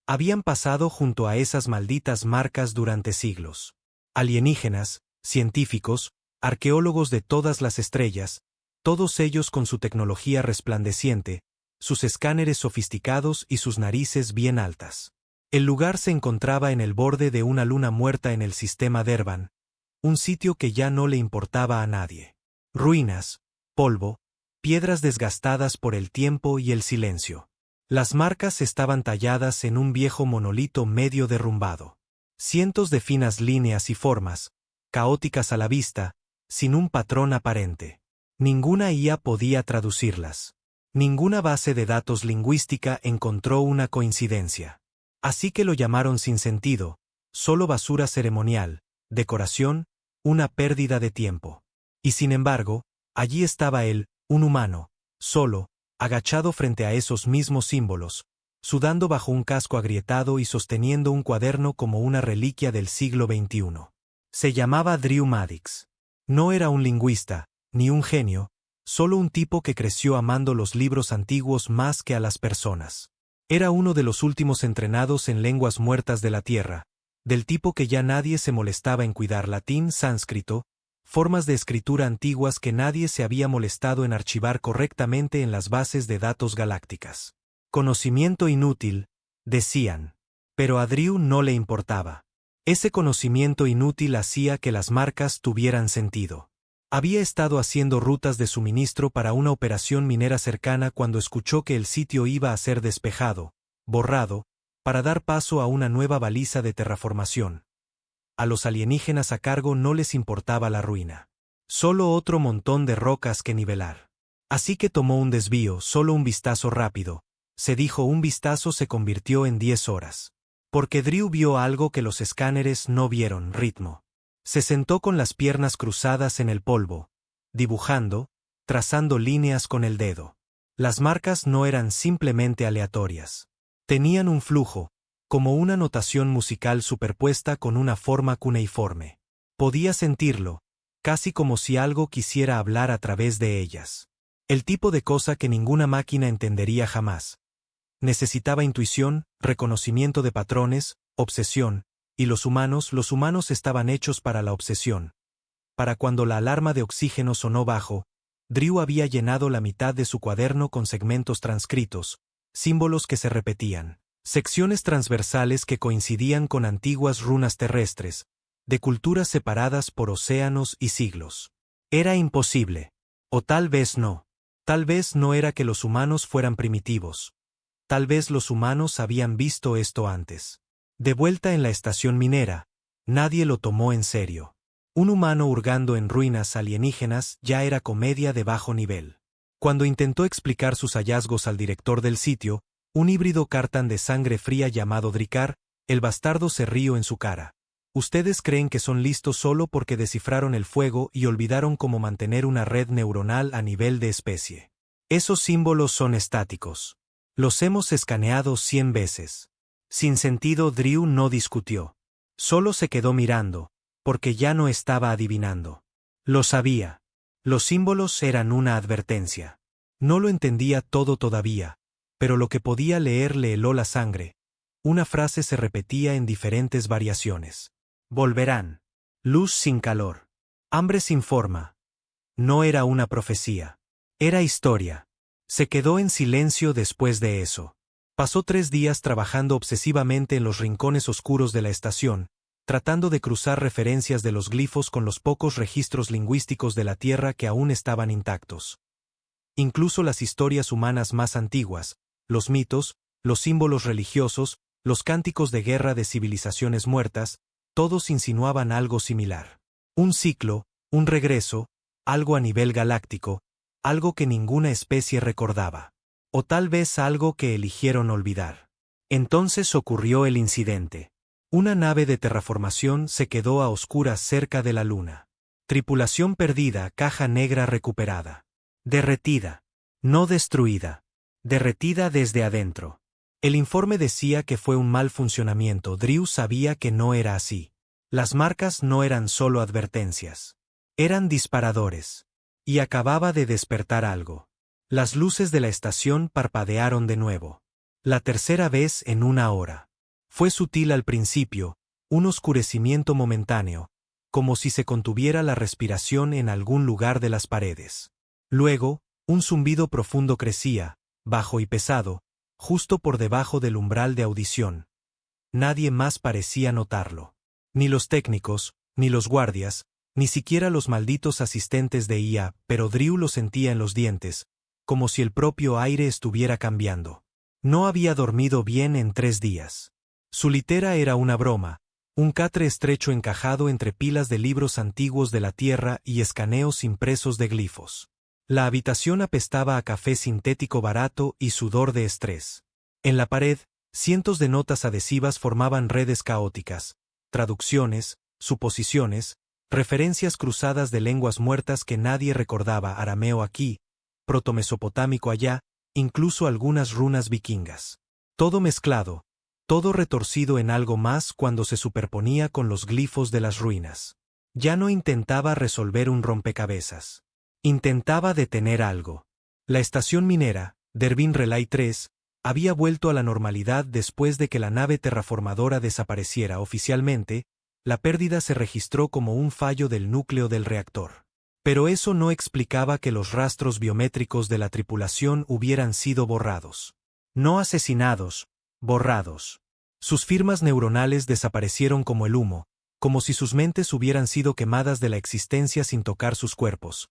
Habían pasado junto a esas malditas marcas durante siglos. Alienígenas, científicos, arqueólogos de todas las estrellas, todos ellos con su tecnología resplandeciente, sus escáneres sofisticados y sus narices bien altas. El lugar se encontraba en el borde de una luna muerta en el sistema Derban, un sitio que ya no le importaba a nadie. Ruinas, polvo, piedras desgastadas por el tiempo y el silencio. Las marcas estaban talladas en un viejo monolito medio derrumbado. Cientos de finas líneas y formas, caóticas a la vista, sin un patrón aparente. Ninguna IA podía traducirlas. Ninguna base de datos lingüística encontró una coincidencia. Así que lo llamaron sin sentido, solo basura ceremonial, decoración, una pérdida de tiempo. Y sin embargo, allí estaba él, un humano, solo, agachado frente a esos mismos símbolos, sudando bajo un casco agrietado y sosteniendo un cuaderno como una reliquia del siglo XXI. Se llamaba Drew Maddox. No era un lingüista, ni un genio, solo un tipo que creció amando los libros antiguos más que a las personas. Era uno de los últimos entrenados en lenguas muertas de la tierra, del tipo que ya nadie se molestaba en cuidar: latín, sánscrito, formas de escritura antiguas que nadie se había molestado en archivar correctamente en las bases de datos galácticas. Conocimiento inútil, decían. Pero a Drew no le importaba. Ese conocimiento inútil hacía que las marcas tuvieran sentido. Había estado haciendo rutas de suministro para una operación minera cercana cuando escuchó que el sitio iba a ser despejado, borrado, para dar paso a una nueva baliza de terraformación. A los alienígenas a cargo no les importaba la ruina. Solo otro montón de rocas que nivelar. Así que tomó un desvío, solo un vistazo rápido. Se dijo, un vistazo se convirtió en 10 horas. Porque Drew vio algo que los escáneres no vieron: ritmo. Se sentó con las piernas cruzadas en el polvo, dibujando, trazando líneas con el dedo. Las marcas no eran simplemente aleatorias. Tenían un flujo, como una notación musical superpuesta con una forma cuneiforme. Podía sentirlo, casi como si algo quisiera hablar a través de ellas. El tipo de cosa que ninguna máquina entendería jamás. Necesitaba intuición, reconocimiento de patrones, obsesión, y los humanos estaban hechos para la obsesión. Para cuando la alarma de oxígeno sonó bajo, Drew había llenado la mitad de su cuaderno con segmentos transcritos, símbolos que se repetían, secciones transversales que coincidían con antiguas runas terrestres, de culturas separadas por océanos y siglos. Era imposible. O tal vez no. Tal vez no era que los humanos fueran primitivos. Tal vez los humanos habían visto esto antes. De vuelta en la estación minera, nadie lo tomó en serio. Un humano hurgando en ruinas alienígenas ya era comedia de bajo nivel. Cuando intentó explicar sus hallazgos al director del sitio, un híbrido Cartan de sangre fría llamado Dricar, el bastardo se rió en su cara. Ustedes creen que son listos solo porque descifraron el fuego y olvidaron cómo mantener una red neuronal a nivel de especie. Esos símbolos son estáticos. Los hemos escaneado 100 veces. Sin sentido, Drew no discutió. Solo se quedó mirando, porque ya no estaba adivinando. Lo sabía. Los símbolos eran una advertencia. No lo entendía todo todavía, pero lo que podía leer le heló la sangre. Una frase se repetía en diferentes variaciones. Volverán. Luz sin calor. Hambre sin forma. No era una profecía. Era historia. Se quedó en silencio después de eso. Pasó 3 días trabajando obsesivamente en los rincones oscuros de la estación, tratando de cruzar referencias de los glifos con los pocos registros lingüísticos de la Tierra que aún estaban intactos. Incluso las historias humanas más antiguas, los mitos, los símbolos religiosos, los cánticos de guerra de civilizaciones muertas, todos insinuaban algo similar. Un ciclo, un regreso, algo a nivel galáctico, algo que ninguna especie recordaba. O tal vez algo que eligieron olvidar. Entonces ocurrió el incidente. Una nave de terraformación se quedó a oscuras cerca de la luna. Tripulación perdida, caja negra recuperada. Derretida. No destruida. Derretida desde adentro. El informe decía que fue un mal funcionamiento. Drew sabía que no era así. Las marcas no eran solo advertencias. Eran disparadores. Y acababa de despertar algo. Las luces de la estación parpadearon de nuevo. La tercera vez en 1 hora. Fue sutil al principio, un oscurecimiento momentáneo, como si se contuviera la respiración en algún lugar de las paredes. Luego, un zumbido profundo crecía, bajo y pesado, justo por debajo del umbral de audición. Nadie más parecía notarlo. Ni los técnicos, ni los guardias, ni siquiera los malditos asistentes de IA, pero Drew lo sentía en los dientes, como si el propio aire estuviera cambiando. No había dormido bien en 3 días. Su litera era una broma, un catre estrecho encajado entre pilas de libros antiguos de la tierra y escaneos impresos de glifos. La habitación apestaba a café sintético barato y sudor de estrés. En la pared, cientos de notas adhesivas formaban redes caóticas, traducciones, suposiciones, referencias cruzadas de lenguas muertas que nadie recordaba, arameo aquí, protomesopotámico allá, incluso algunas runas vikingas. Todo mezclado, todo retorcido en algo más cuando se superponía con los glifos de las ruinas. Ya no intentaba resolver un rompecabezas. Intentaba detener algo. La estación minera, Dervin Relay 3, había vuelto a la normalidad después de que la nave terraformadora desapareciera oficialmente. La pérdida se registró como un fallo del núcleo del reactor. Pero eso no explicaba que los rastros biométricos de la tripulación hubieran sido borrados. No asesinados, borrados. Sus firmas neuronales desaparecieron como el humo, como si sus mentes hubieran sido quemadas de la existencia sin tocar sus cuerpos.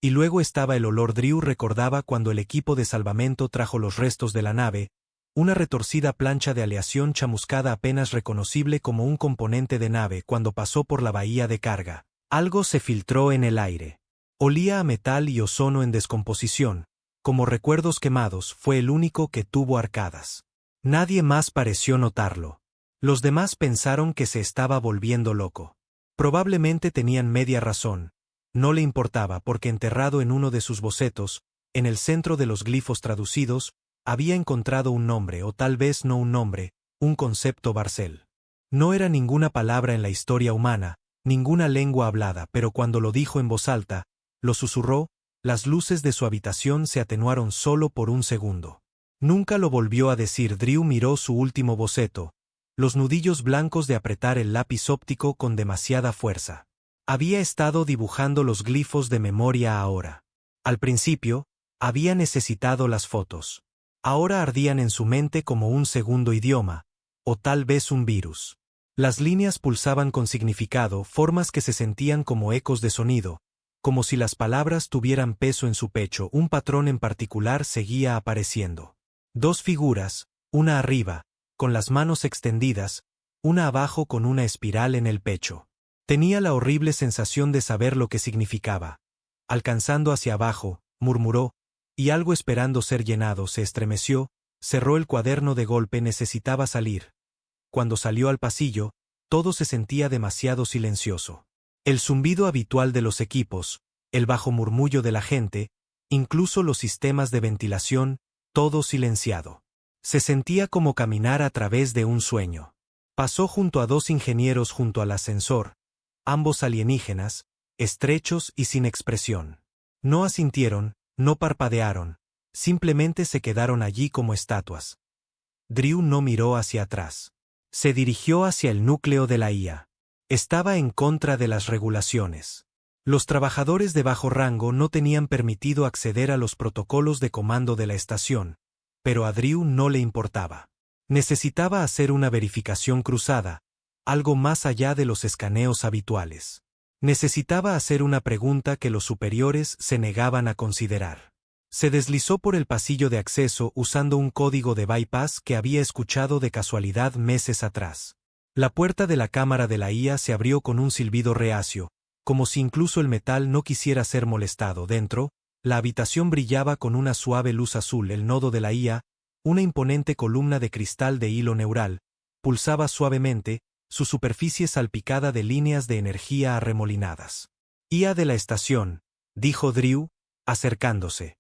Y luego estaba el olor. Drew recordaba cuando el equipo de salvamento trajo los restos de la nave, una retorcida plancha de aleación chamuscada apenas reconocible como un componente de nave cuando pasó por la bahía de carga. Algo se filtró en el aire. Olía a metal y ozono en descomposición. Como recuerdos quemados, fue el único que tuvo arcadas. Nadie más pareció notarlo. Los demás pensaron que se estaba volviendo loco. Probablemente tenían media razón. No le importaba porque enterrado en uno de sus bocetos, en el centro de los glifos traducidos, había encontrado un nombre, o tal vez no un nombre, un concepto Barcel. No era ninguna palabra en la historia humana, ninguna lengua hablada, pero cuando lo dijo en voz alta, lo susurró, las luces de su habitación se atenuaron solo por un segundo. Nunca lo volvió a decir. Drew miró su último boceto, los nudillos blancos de apretar el lápiz óptico con demasiada fuerza. Había estado dibujando los glifos de memoria ahora. Al principio, había necesitado las fotos. Ahora ardían en su mente como un segundo idioma, o tal vez un virus. Las líneas pulsaban con significado, formas que se sentían como ecos de sonido, como si las palabras tuvieran peso en su pecho. Un patrón en particular seguía apareciendo. 2 figuras, una arriba, con las manos extendidas, una abajo con una espiral en el pecho. Tenía la horrible sensación de saber lo que significaba. Alcanzando hacia abajo, murmuró, y algo esperando ser llenado se estremeció, cerró el cuaderno de golpe. Necesitaba salir. Cuando salió al pasillo, todo se sentía demasiado silencioso. El zumbido habitual de los equipos, el bajo murmullo de la gente, incluso los sistemas de ventilación, todo silenciado. Se sentía como caminar a través de un sueño. Pasó junto a 2 ingenieros junto al ascensor, ambos alienígenas, estrechos y sin expresión. No asintieron, no parpadearon, simplemente se quedaron allí como estatuas. Drew no miró hacia atrás. Se dirigió hacia el núcleo de la IA. Estaba en contra de las regulaciones. Los trabajadores de bajo rango no tenían permitido acceder a los protocolos de comando de la estación, pero a Drew no le importaba. Necesitaba hacer una verificación cruzada, algo más allá de los escaneos habituales. Necesitaba hacer una pregunta que los superiores se negaban a considerar. Se deslizó por el pasillo de acceso usando un código de bypass que había escuchado de casualidad meses atrás. La puerta de la cámara de la IA se abrió con un silbido reacio, como si incluso el metal no quisiera ser molestado. Dentro, la habitación brillaba con una suave luz azul. El nodo de la IA, una imponente columna de cristal de hilo neural, pulsaba suavemente, su superficie salpicada de líneas de energía arremolinadas. IA de la estación, dijo Drew, acercándose.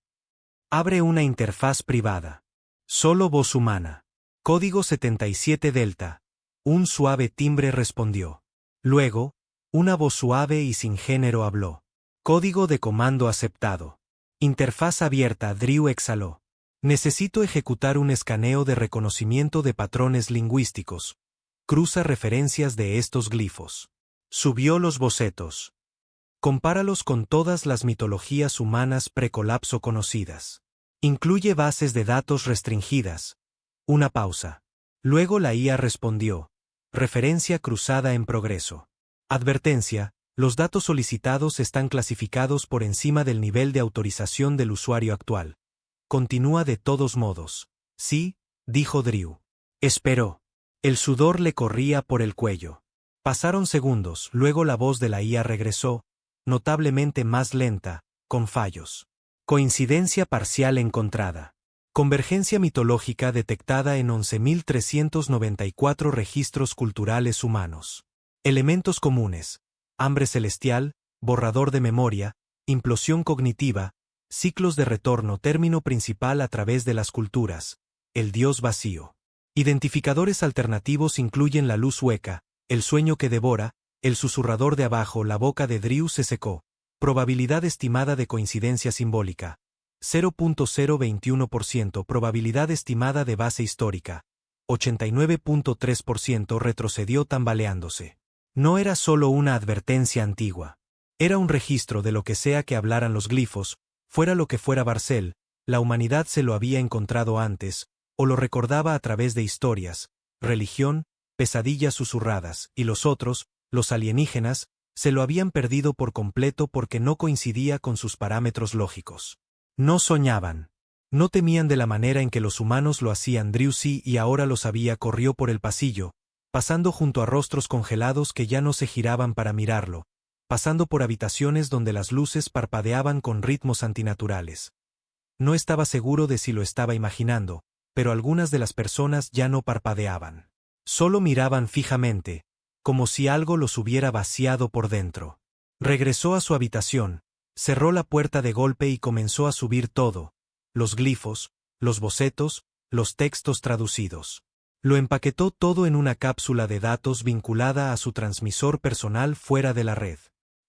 Abre una interfaz privada. Solo voz humana. Código 77 Delta. Un suave timbre respondió. Luego, una voz suave y sin género habló. Código de comando aceptado. Interfaz abierta. Drew exhaló. Necesito ejecutar un escaneo de reconocimiento de patrones lingüísticos. Cruza referencias de estos glifos. Subió los bocetos. Compáralos con todas las mitologías humanas precolapso conocidas. Incluye bases de datos restringidas. Una pausa. Luego la IA respondió. Referencia cruzada en progreso. Advertencia. Los datos solicitados están clasificados por encima del nivel de autorización del usuario actual. Continúa de todos modos. Sí, dijo Drew. Esperó. El sudor le corría por el cuello. Pasaron segundos, luego la voz de la IA regresó, notablemente más lenta, con fallos. Coincidencia parcial encontrada. Convergencia mitológica detectada en 11.394 registros culturales humanos. Elementos comunes. Hambre celestial, borrador de memoria, implosión cognitiva, ciclos de retorno, término principal a través de las culturas, el dios vacío. Identificadores alternativos incluyen la luz hueca, el sueño que devora, el susurrador de abajo. La boca de Drew se secó. Probabilidad estimada de coincidencia simbólica. 0.021%. Probabilidad estimada de base histórica. 89.3%. Retrocedió tambaleándose. No era solo una advertencia antigua. Era un registro de lo que sea que hablaran los glifos, fuera lo que fuera Barcel. La humanidad se lo había encontrado antes, o lo recordaba a través de historias, religión, pesadillas susurradas, y los otros, los alienígenas, se lo habían perdido por completo porque no coincidía con sus parámetros lógicos. No soñaban. No temían de la manera en que los humanos lo hacían. Drew sí, y ahora lo sabía. Corrió por el pasillo, pasando junto a rostros congelados que ya no se giraban para mirarlo, pasando por habitaciones donde las luces parpadeaban con ritmos antinaturales. No estaba seguro de si lo estaba imaginando, pero algunas de las personas ya no parpadeaban. Solo miraban fijamente, como si algo los hubiera vaciado por dentro. Regresó a su habitación, cerró la puerta de golpe y comenzó a subir todo: los glifos, los bocetos, los textos traducidos. Lo empaquetó todo en una cápsula de datos vinculada a su transmisor personal fuera de la red.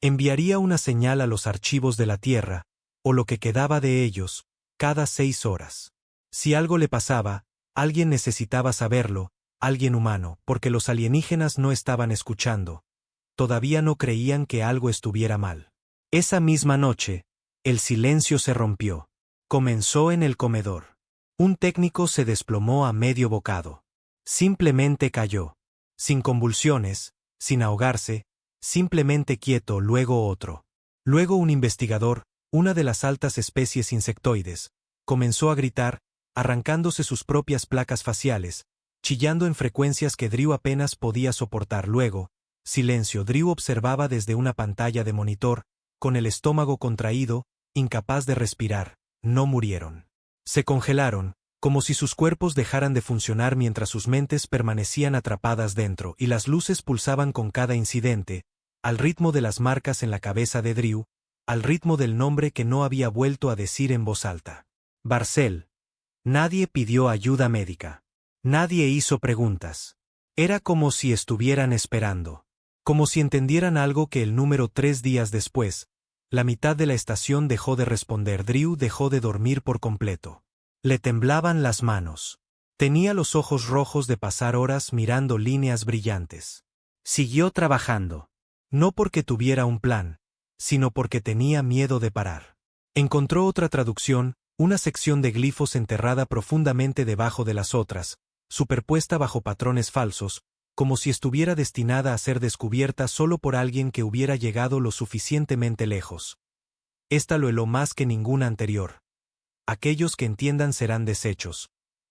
Enviaría una señal a los archivos de la Tierra, o lo que quedaba de ellos, cada 6 horas. Si algo le pasaba, alguien necesitaba saberlo, alguien humano, porque los alienígenas no estaban escuchando. Todavía no creían que algo estuviera mal. Esa misma noche, el silencio se rompió. Comenzó en el comedor. Un técnico se desplomó a medio bocado. Simplemente cayó. Sin convulsiones, sin ahogarse, simplemente quieto. Luego otro. Luego un investigador, una de las altas especies insectoides, comenzó a gritar, arrancándose sus propias placas faciales, chillando en frecuencias que Drew apenas podía soportar. Luego, silencio. Drew observaba desde una pantalla de monitor, con el estómago contraído, incapaz de respirar. No murieron. Se congelaron, como si sus cuerpos dejaran de funcionar mientras sus mentes permanecían atrapadas dentro, y las luces pulsaban con cada incidente, al ritmo de las marcas en la cabeza de Drew, al ritmo del nombre que no había vuelto a decir en voz alta. Barcel. Nadie pidió ayuda médica. Nadie hizo preguntas. Era como si estuvieran esperando. Como si entendieran algo que el número 3 días después, la mitad de la estación dejó de responder. Drew dejó de dormir por completo. Le temblaban las manos. Tenía los ojos rojos de pasar horas mirando líneas brillantes. Siguió trabajando. No porque tuviera un plan, sino porque tenía miedo de parar. Encontró otra traducción, una sección de glifos enterrada profundamente debajo de las otras, superpuesta bajo patrones falsos, como si estuviera destinada a ser descubierta solo por alguien que hubiera llegado lo suficientemente lejos. Esta lo heló más que ninguna anterior. Aquellos que entiendan serán deshechos.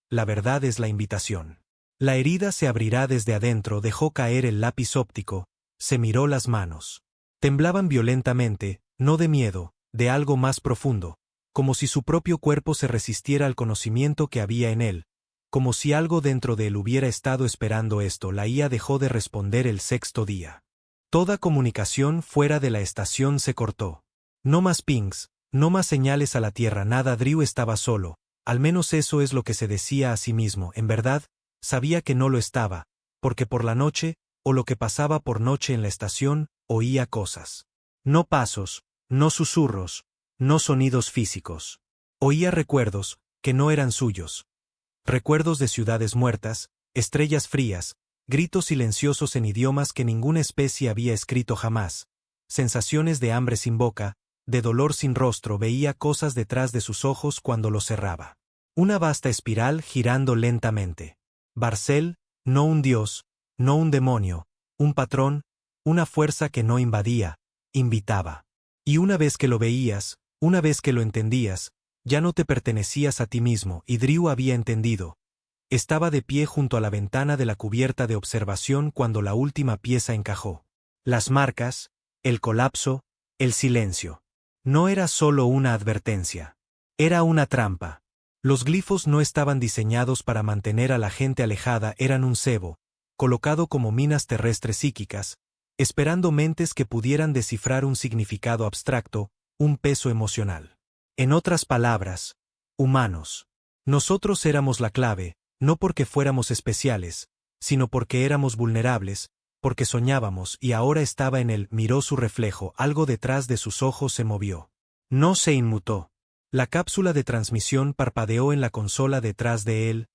La verdad es la invitación. La herida se abrirá desde adentro. Dejó caer el lápiz óptico, se miró las manos. Temblaban violentamente, no de miedo, de algo más profundo, como si su propio cuerpo se resistiera al conocimiento que había en él, como si algo dentro de él hubiera estado esperando esto. La IA dejó de responder el 6º día. Toda comunicación fuera de la estación se cortó. No más pings, no más señales a la Tierra, nada. Drew estaba solo, al menos eso es lo que se decía a sí mismo. En verdad, sabía que no lo estaba, porque por la noche, o lo que pasaba por noche en la estación, oía cosas. No pasos, no susurros, no sonidos físicos. Oía recuerdos, que no eran suyos. Recuerdos de ciudades muertas, estrellas frías, gritos silenciosos en idiomas que ninguna especie había escrito jamás, sensaciones de hambre sin boca, de dolor sin rostro. Veía cosas detrás de sus ojos cuando los cerraba. Una vasta espiral girando lentamente. Barcel, no un dios, no un demonio, un patrón, una fuerza que no invadía, invitaba. Y una vez que lo veías, una vez que lo entendías, ya no te pertenecías a ti mismo, y Drew había entendido. Estaba de pie junto a la ventana de la cubierta de observación cuando la última pieza encajó. Las marcas, el colapso, el silencio. No era solo una advertencia. Era una trampa. Los glifos no estaban diseñados para mantener a la gente alejada, eran un cebo, colocado como minas terrestres psíquicas, esperando mentes que pudieran descifrar un significado abstracto, un peso emocional. En otras palabras, humanos. Nosotros éramos la clave, no porque fuéramos especiales, sino porque éramos vulnerables, porque soñábamos, y ahora estaba en él. Miró su reflejo, algo detrás de sus ojos se movió. No se inmutó. La cápsula de transmisión parpadeó en la consola detrás de él,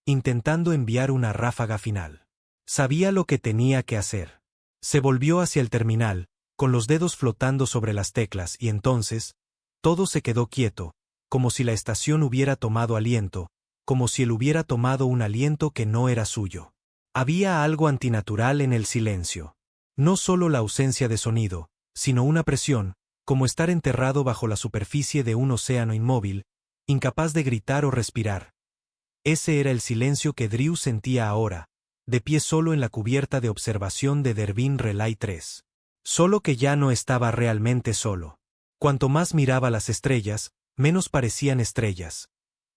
intentando enviar una ráfaga final. Sabía lo que tenía que hacer. Se volvió hacia el terminal, con los dedos flotando sobre las teclas, y entonces, todo se quedó quieto, como si la estación hubiera tomado aliento, como si él hubiera tomado un aliento que no era suyo. Había algo antinatural en el silencio. No solo la ausencia de sonido, sino una presión, como estar enterrado bajo la superficie de un océano inmóvil, incapaz de gritar o respirar. Ese era el silencio que Drew sentía ahora, de pie solo en la cubierta de observación de Dervin Relay 3. Solo que ya no estaba realmente solo. Cuanto más miraba las estrellas, menos parecían estrellas.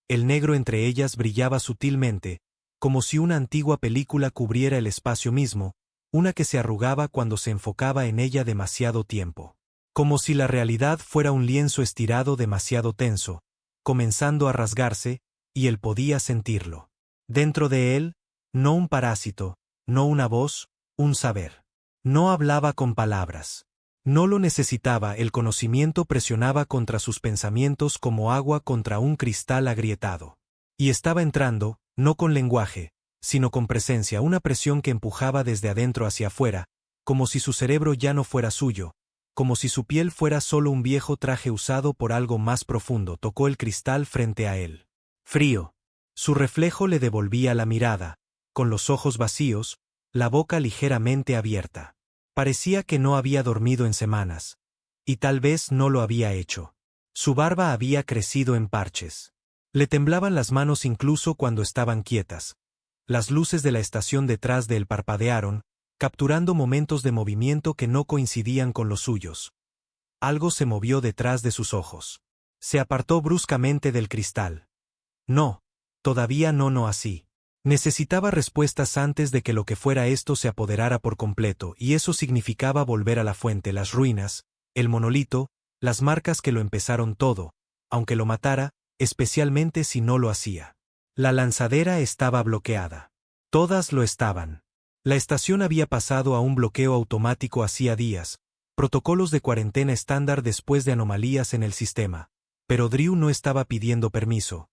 El negro entre ellas brillaba sutilmente, como si una antigua película cubriera el espacio mismo, una que se arrugaba cuando se enfocaba en ella demasiado tiempo. Como si la realidad fuera un lienzo estirado demasiado tenso, comenzando a rasgarse, y él podía sentirlo. Dentro de él, no un parásito, no una voz, un saber. No hablaba con palabras. No lo necesitaba, el conocimiento presionaba contra sus pensamientos como agua contra un cristal agrietado. Y estaba entrando, no con lenguaje, sino con presencia, una presión que empujaba desde adentro hacia afuera, como si su cerebro ya no fuera suyo, como si su piel fuera solo un viejo traje usado por algo más profundo. Tocó el cristal frente a él. Frío. Su reflejo le devolvía la mirada, con los ojos vacíos, la boca ligeramente abierta. Parecía que no había dormido en semanas. Y tal vez no lo había hecho. Su barba había crecido en parches. Le temblaban las manos incluso cuando estaban quietas. Las luces de la estación detrás de él parpadearon, capturando momentos de movimiento que no coincidían con los suyos. Algo se movió detrás de sus ojos. Se apartó bruscamente del cristal. No, todavía no así. Necesitaba respuestas antes de que lo que fuera esto se apoderara por completo, y eso significaba volver a la fuente, las ruinas, el monolito, las marcas que lo empezaron todo, aunque lo matara, especialmente si no lo hacía. La lanzadera estaba bloqueada. Todas lo estaban. La estación había pasado a un bloqueo automático hacía días, protocolos de cuarentena estándar después de anomalías en el sistema. Pero Drew no estaba pidiendo permiso.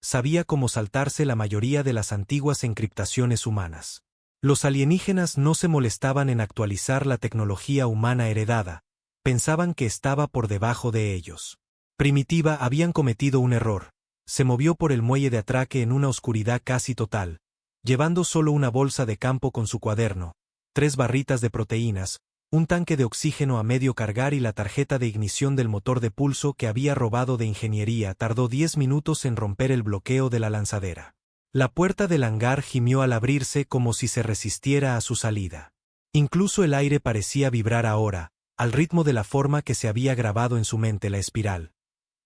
Sabía cómo saltarse la mayoría de las antiguas encriptaciones humanas. Los alienígenas no se molestaban en actualizar la tecnología humana heredada, pensaban que estaba por debajo de ellos. Primitiva habían cometido un error. Se movió por el muelle de atraque en una oscuridad casi total, llevando solo una bolsa de campo con su cuaderno, 3 barritas de proteínas, un tanque de oxígeno a medio cargar y la tarjeta de ignición del motor de pulso que había robado de ingeniería. Tardó 10 minutos en romper el bloqueo de la lanzadera. La puerta del hangar gimió al abrirse como si se resistiera a su salida. Incluso el aire parecía vibrar ahora, al ritmo de la forma que se había grabado en su mente, la espiral.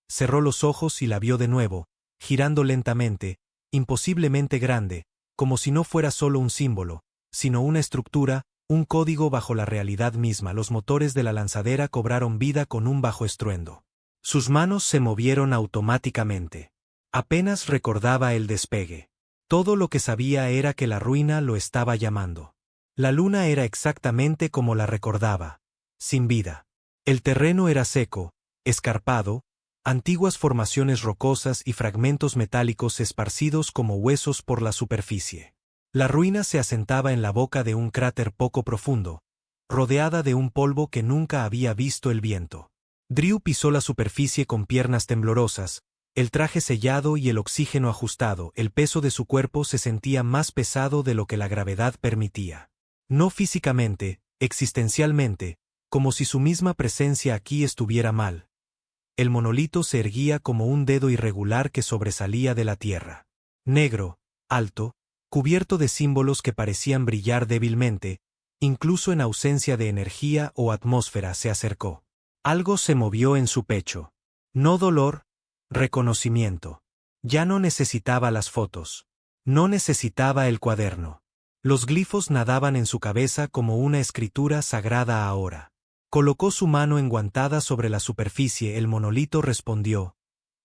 Cerró los ojos y la vio de nuevo, girando lentamente, imposiblemente grande, como si no fuera solo un símbolo, sino una estructura, un código bajo la realidad misma. Los motores de la lanzadera cobraron vida con un bajo estruendo. Sus manos se movieron automáticamente. Apenas recordaba el despegue. Todo lo que sabía era que la ruina lo estaba llamando. La luna era exactamente como la recordaba, sin vida. El terreno era seco, escarpado, antiguas formaciones rocosas y fragmentos metálicos esparcidos como huesos por la superficie. La ruina se asentaba en la boca de un cráter poco profundo, rodeada de un polvo que nunca había visto el viento. Drew pisó la superficie con piernas temblorosas, el traje sellado y el oxígeno ajustado. El peso de su cuerpo se sentía más pesado de lo que la gravedad permitía. No físicamente, existencialmente, como si su misma presencia aquí estuviera mal. El monolito se erguía como un dedo irregular que sobresalía de la tierra. Negro, alto, cubierto de símbolos que parecían brillar débilmente, incluso en ausencia de energía o atmósfera, se acercó. Algo se movió en su pecho. No dolor, reconocimiento. Ya no necesitaba las fotos. No necesitaba el cuaderno. Los glifos nadaban en su cabeza como una escritura sagrada ahora. Colocó su mano enguantada sobre la superficie. El monolito respondió.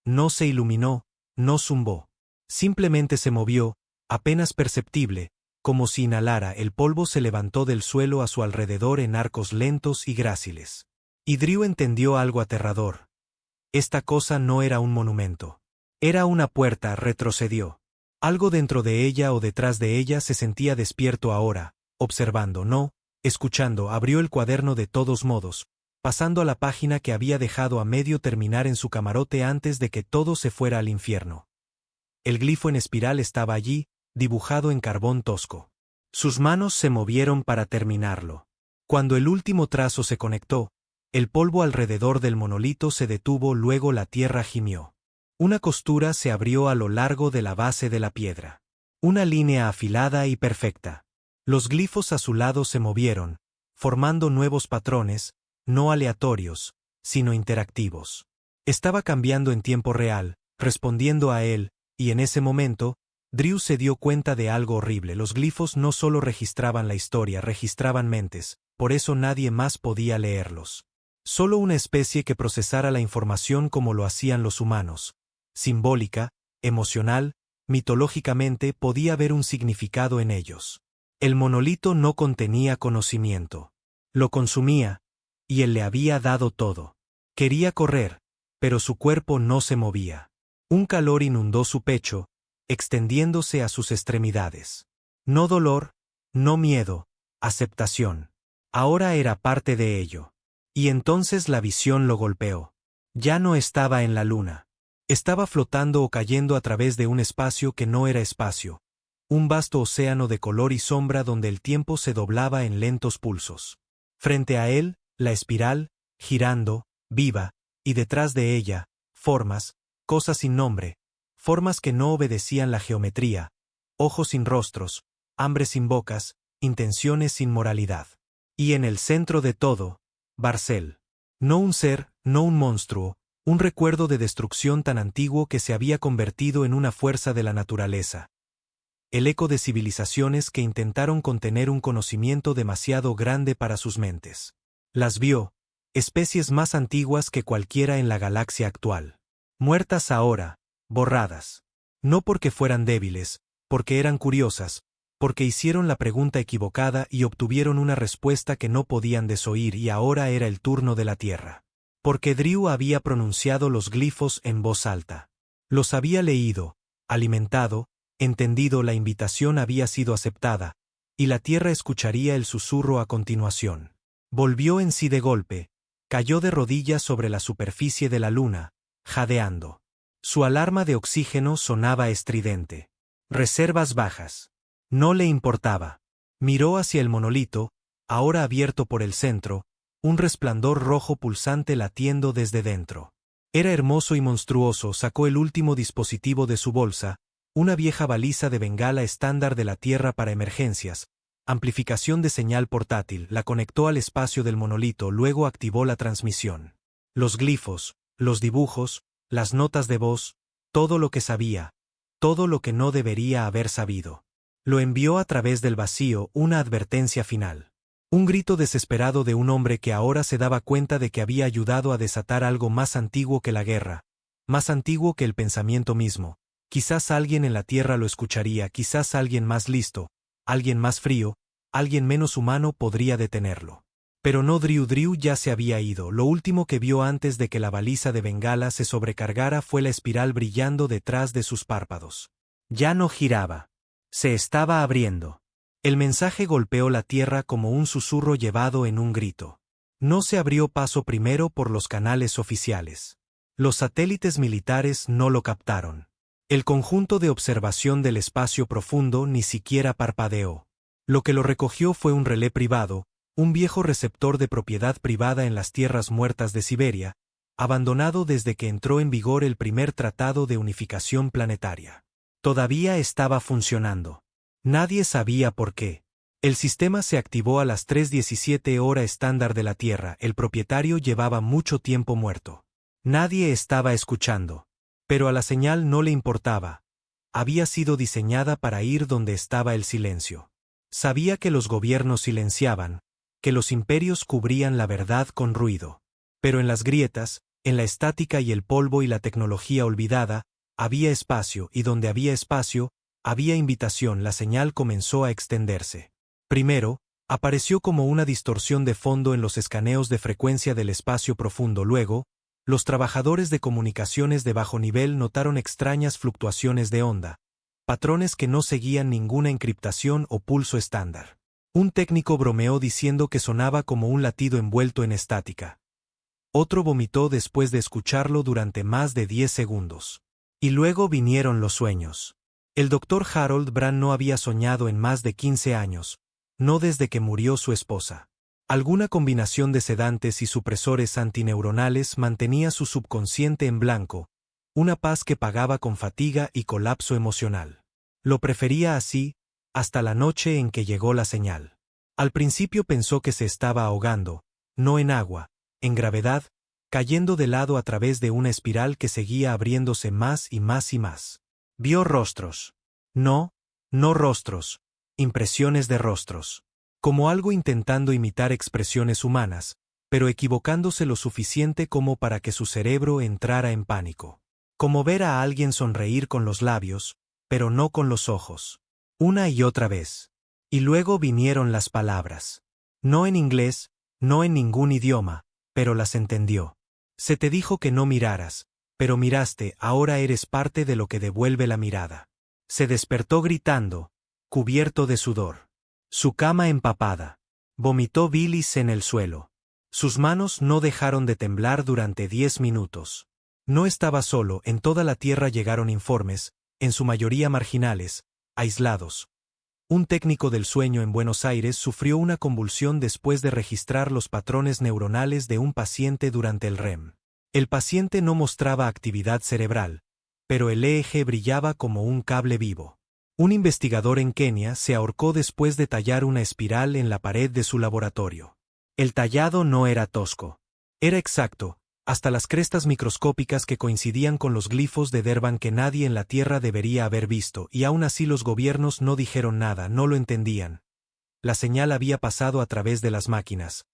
No se iluminó, no zumbó. Simplemente se movió, apenas perceptible, como si inhalara. El polvo se levantó del suelo a su alrededor en arcos lentos y gráciles. Y Drew entendió algo aterrador. Esta cosa no era un monumento. Era una puerta. Retrocedió. Algo dentro de ella o detrás de ella se sentía despierto ahora, observando, no, escuchando. Abrió el cuaderno de todos modos, pasando a la página que había dejado a medio terminar en su camarote antes de que todo se fuera al infierno. El glifo en espiral estaba allí, dibujado en carbón tosco. Sus manos se movieron para terminarlo. Cuando el último trazo se conectó, el polvo alrededor del monolito se detuvo. Luego la tierra gimió. Una costura se abrió a lo largo de la base de la piedra. Una línea afilada y perfecta. Los glifos a su lado se movieron, formando nuevos patrones, no aleatorios, sino interactivos. Estaba cambiando en tiempo real, respondiendo a él, y en ese momento, Drew se dio cuenta de algo horrible. Los glifos no solo registraban la historia, registraban mentes, por eso nadie más podía leerlos. Solo una especie que procesara la información como lo hacían los humanos. Simbólica, emocional, mitológicamente podía haber un significado en ellos. El monolito no contenía conocimiento. Lo consumía, y él le había dado todo. Quería correr, pero su cuerpo no se movía. Un calor inundó su pecho, extendiéndose a sus extremidades. No dolor, no miedo, aceptación. Ahora era parte de ello. Y entonces la visión lo golpeó. Ya no estaba en la luna. Estaba flotando o cayendo a través de un espacio que no era espacio. Un vasto océano de color y sombra donde el tiempo se doblaba en lentos pulsos. Frente a él, la espiral, girando, viva, y detrás de ella, formas, cosas sin nombre, formas que no obedecían la geometría, ojos sin rostros, hambre sin bocas, intenciones sin moralidad. Y en el centro de todo, Barcel. No un ser, no un monstruo, un recuerdo de destrucción tan antiguo que se había convertido en una fuerza de la naturaleza. El eco de civilizaciones que intentaron contener un conocimiento demasiado grande para sus mentes. Las vio, especies más antiguas que cualquiera en la galaxia actual. Muertas ahora, borradas. No porque fueran débiles, porque eran curiosas, porque hicieron la pregunta equivocada y obtuvieron una respuesta que no podían desoír, y ahora era el turno de la Tierra. Porque Drew había pronunciado los glifos en voz alta. Los había leído, alimentado, entendido. La invitación había sido aceptada, y la Tierra escucharía el susurro a continuación. Volvió en sí de golpe, cayó de rodillas sobre la superficie de la luna, jadeando. Su alarma de oxígeno sonaba estridente. Reservas bajas. No le importaba. Miró hacia el monolito, ahora abierto por el centro, un resplandor rojo pulsante latiendo desde dentro. Era hermoso y monstruoso. Sacó el último dispositivo de su bolsa, una vieja baliza de bengala estándar de la Tierra para emergencias, amplificación de señal portátil. La conectó al espacio del monolito, luego activó la transmisión. Los glifos, los dibujos, las notas de voz, todo lo que sabía, todo lo que no debería haber sabido. Lo envió a través del vacío, una advertencia final. Un grito desesperado de un hombre que ahora se daba cuenta de que había ayudado a desatar algo más antiguo que la guerra, más antiguo que el pensamiento mismo. Quizás alguien en la Tierra lo escucharía, quizás alguien más listo, alguien más frío, alguien menos humano podría detenerlo. Pero no, Drew ya se había ido. Lo último que vio antes de que la baliza de bengala se sobrecargara fue la espiral brillando detrás de sus párpados. Ya no giraba. Se estaba abriendo. El mensaje golpeó la tierra como un susurro llevado en un grito. No se abrió paso primero por los canales oficiales. Los satélites militares no lo captaron. El conjunto de observación del espacio profundo ni siquiera parpadeó. Lo que lo recogió fue un relé privado, un viejo receptor de propiedad privada en las tierras muertas de Siberia, abandonado desde que entró en vigor el primer tratado de unificación planetaria. Todavía estaba funcionando. Nadie sabía por qué. El sistema se activó a las 3:17 hora estándar de la Tierra. El propietario llevaba mucho tiempo muerto. Nadie estaba escuchando. Pero a la señal no le importaba. Había sido diseñada para ir donde estaba el silencio. Sabía que los gobiernos silenciaban, que los imperios cubrían la verdad con ruido. Pero en las grietas, en la estática y el polvo y la tecnología olvidada, había espacio, y donde había espacio, había invitación. La señal comenzó a extenderse. Primero, apareció como una distorsión de fondo en los escaneos de frecuencia del espacio profundo. Luego, los trabajadores de comunicaciones de bajo nivel notaron extrañas fluctuaciones de onda, patrones que no seguían ninguna encriptación o pulso estándar. Un técnico bromeó diciendo que sonaba como un latido envuelto en estática. Otro vomitó después de escucharlo durante más de 10 segundos. Y luego vinieron los sueños. El Dr. Harold Brand no había soñado en más de 15 años, no desde que murió su esposa. Alguna combinación de sedantes y supresores antineuronales mantenía su subconsciente en blanco, una paz que pagaba con fatiga y colapso emocional. Lo prefería así, hasta la noche en que llegó la señal. Al principio pensó que se estaba ahogando, no en agua, en gravedad, cayendo de lado a través de una espiral que seguía abriéndose más y más y más. Vio rostros. No rostros, impresiones de rostros. Como algo intentando imitar expresiones humanas, pero equivocándose lo suficiente como para que su cerebro entrara en pánico. Como ver a alguien sonreír con los labios, pero no con los ojos. Una y otra vez. Y luego vinieron las palabras. No en inglés, no en ningún idioma, pero las entendió. Se te dijo que no miraras, pero miraste. Ahora eres parte de lo que devuelve la mirada. Se despertó gritando, cubierto de sudor. Su cama empapada. Vomitó bilis en el suelo. Sus manos no dejaron de temblar durante 10 minutos. No estaba solo. En toda la Tierra llegaron informes, en su mayoría marginales, aislados. Un técnico del sueño en Buenos Aires sufrió una convulsión después de registrar los patrones neuronales de un paciente durante el REM. El paciente no mostraba actividad cerebral, pero el EEG brillaba como un cable vivo. Un investigador en Kenia se ahorcó después de tallar una espiral en la pared de su laboratorio. El tallado no era tosco. Era exacto, hasta las crestas microscópicas que coincidían con los glifos de Derban que nadie en la Tierra debería haber visto, y aún así los gobiernos no dijeron nada, no lo entendían. La señal había pasado a través de las máquinas.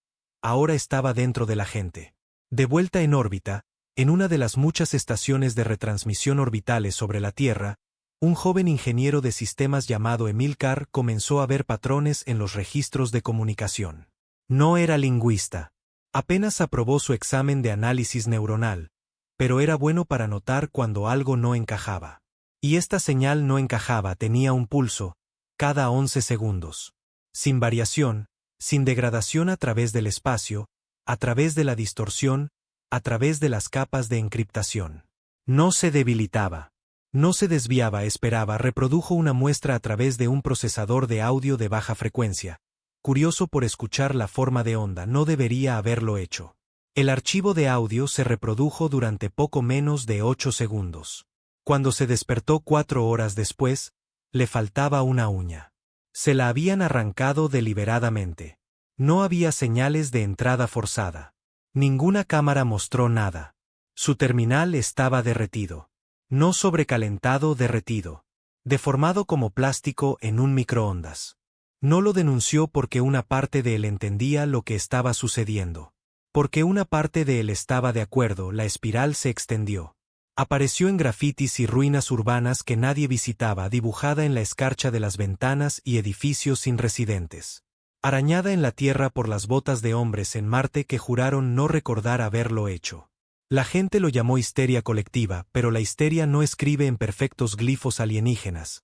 Ahora estaba dentro de la gente. De vuelta en órbita, en una de las muchas estaciones de retransmisión orbitales sobre la Tierra, un joven ingeniero de sistemas llamado Emil Carr comenzó a ver patrones en los registros de comunicación. No era lingüista. Apenas aprobó su examen de análisis neuronal, pero era bueno para notar cuando algo no encajaba. Y esta señal no encajaba, tenía un pulso, cada 11 segundos. Sin variación, sin degradación a través del espacio, a través de la distorsión, a través de las capas de encriptación. No se debilitaba. No se desviaba, esperaba, reprodujo una muestra a través de un procesador de audio de baja frecuencia. Curioso por escuchar la forma de onda, no debería haberlo hecho. El archivo de audio se reprodujo durante poco menos de 8 segundos. Cuando se despertó 4 horas después, le faltaba una uña. Se la habían arrancado deliberadamente. No había señales de entrada forzada. Ninguna cámara mostró nada. Su terminal estaba derretido. No sobrecalentado, derretido. Deformado como plástico en un microondas. No lo denunció porque una parte de él entendía lo que estaba sucediendo. Porque una parte de él estaba de acuerdo, la espiral se extendió. Apareció en grafitis y ruinas urbanas que nadie visitaba, dibujada en la escarcha de las ventanas y edificios sin residentes. arañada en la tierra por las botas de hombres en Marte que juraron no recordar haberlo hecho. La gente lo llamó histeria colectiva, pero la histeria no escribe en perfectos glifos alienígenas.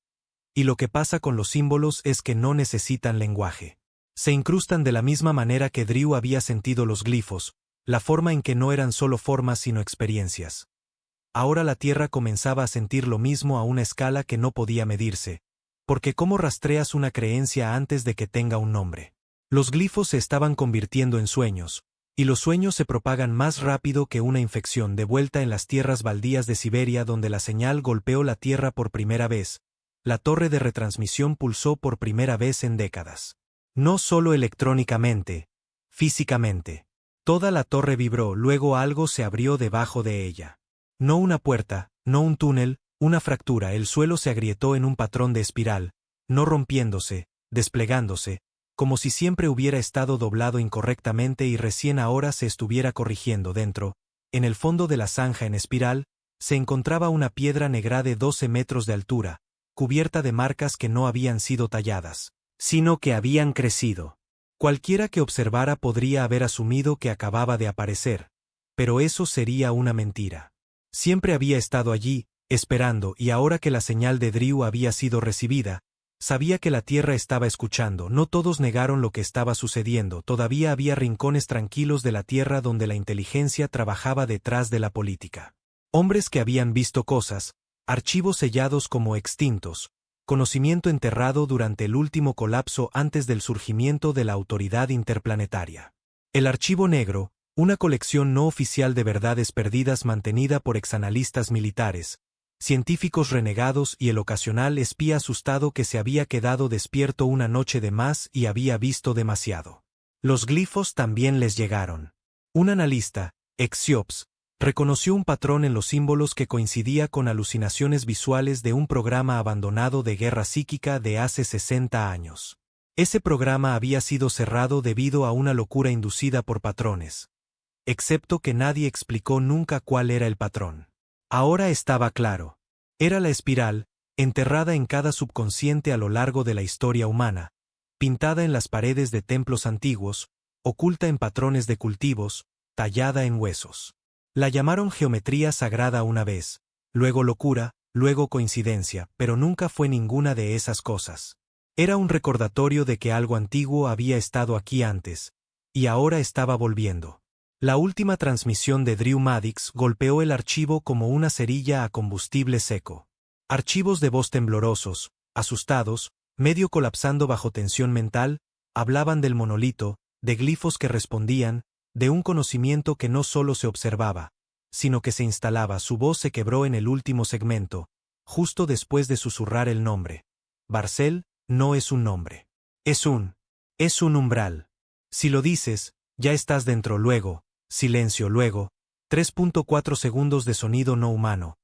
Y lo que pasa con los símbolos es que no necesitan lenguaje. Se incrustan de la misma manera que Drew había sentido los glifos, la forma en que no eran solo formas sino experiencias. Ahora la Tierra comenzaba a sentir lo mismo a una escala que no podía medirse, porque ¿cómo rastreas una creencia antes de que tenga un nombre? Los glifos se estaban convirtiendo en sueños, y los sueños se propagan más rápido que una infección de vuelta en las tierras baldías de Siberia donde la señal golpeó la Tierra por primera vez. La torre de retransmisión pulsó por primera vez en décadas. No solo electrónicamente, físicamente. Toda la torre vibró, luego algo se abrió debajo de ella. No una puerta, no un túnel, una fractura, el suelo se agrietó en un patrón de espiral, no rompiéndose, desplegándose, como si siempre hubiera estado doblado incorrectamente y recién ahora se estuviera corrigiendo dentro. En el fondo de la zanja en espiral, se encontraba una piedra negra de 12 metros de altura, cubierta de marcas que no habían sido talladas, sino que habían crecido. Cualquiera que observara podría haber asumido que acababa de aparecer, pero eso sería una mentira. Siempre había estado allí, esperando, y ahora que la señal de Drew había sido recibida, sabía que la Tierra estaba escuchando. No todos negaron lo que estaba sucediendo, todavía había rincones tranquilos de la Tierra donde la inteligencia trabajaba detrás de la política. Hombres que habían visto cosas, archivos sellados como extintos, conocimiento enterrado durante el último colapso antes del surgimiento de la autoridad interplanetaria. El archivo negro, una colección no oficial de verdades perdidas mantenida por exanalistas militares, científicos renegados y el ocasional espía asustado que se había quedado despierto una noche de más y había visto demasiado. Los glifos también les llegaron. Un analista, Exiops, reconoció un patrón en los símbolos que coincidía con alucinaciones visuales de un programa abandonado de guerra psíquica de hace 60 años. Ese programa había sido cerrado debido a una locura inducida por patrones. Excepto que nadie explicó nunca cuál era el patrón. Ahora estaba claro. Era la espiral, enterrada en cada subconsciente a lo largo de la historia humana, pintada en las paredes de templos antiguos, oculta en patrones de cultivos, tallada en huesos. La llamaron geometría sagrada una vez, luego locura, luego coincidencia, pero nunca fue ninguna de esas cosas. Era un recordatorio de que algo antiguo había estado aquí antes, y ahora estaba volviendo. La última transmisión de Drew Maddox golpeó el archivo como una cerilla a combustible seco. Archivos de voz temblorosos, asustados, medio colapsando bajo tensión mental, hablaban del monolito, de glifos que respondían, de un conocimiento que no solo se observaba, sino que se instalaba. Su voz se quebró en el último segmento, justo después de susurrar el nombre. Barcel no es un nombre. Es un umbral. Si lo dices, ya estás dentro luego. Silencio luego, 3.4 segundos de sonido no humano,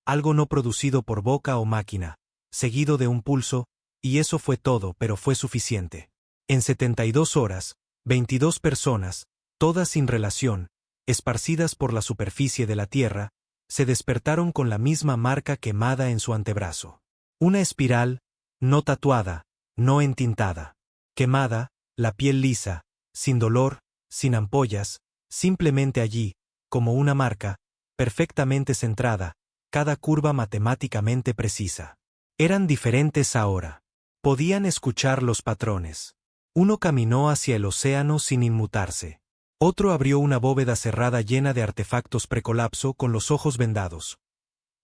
algo no producido por boca o máquina, seguido de un pulso, y eso fue todo, pero fue suficiente. En 72 horas, 22 personas, todas sin relación, esparcidas por la superficie de la Tierra, se despertaron con la misma marca quemada en su antebrazo. Una espiral, no tatuada, no entintada. Quemada, la piel lisa, sin dolor, sin ampollas, simplemente allí, como una marca, perfectamente centrada, cada curva matemáticamente precisa. Eran diferentes ahora. Podían escuchar los patrones. Uno caminó hacia el océano sin inmutarse. Otro abrió una bóveda cerrada llena de artefactos precolapso con los ojos vendados.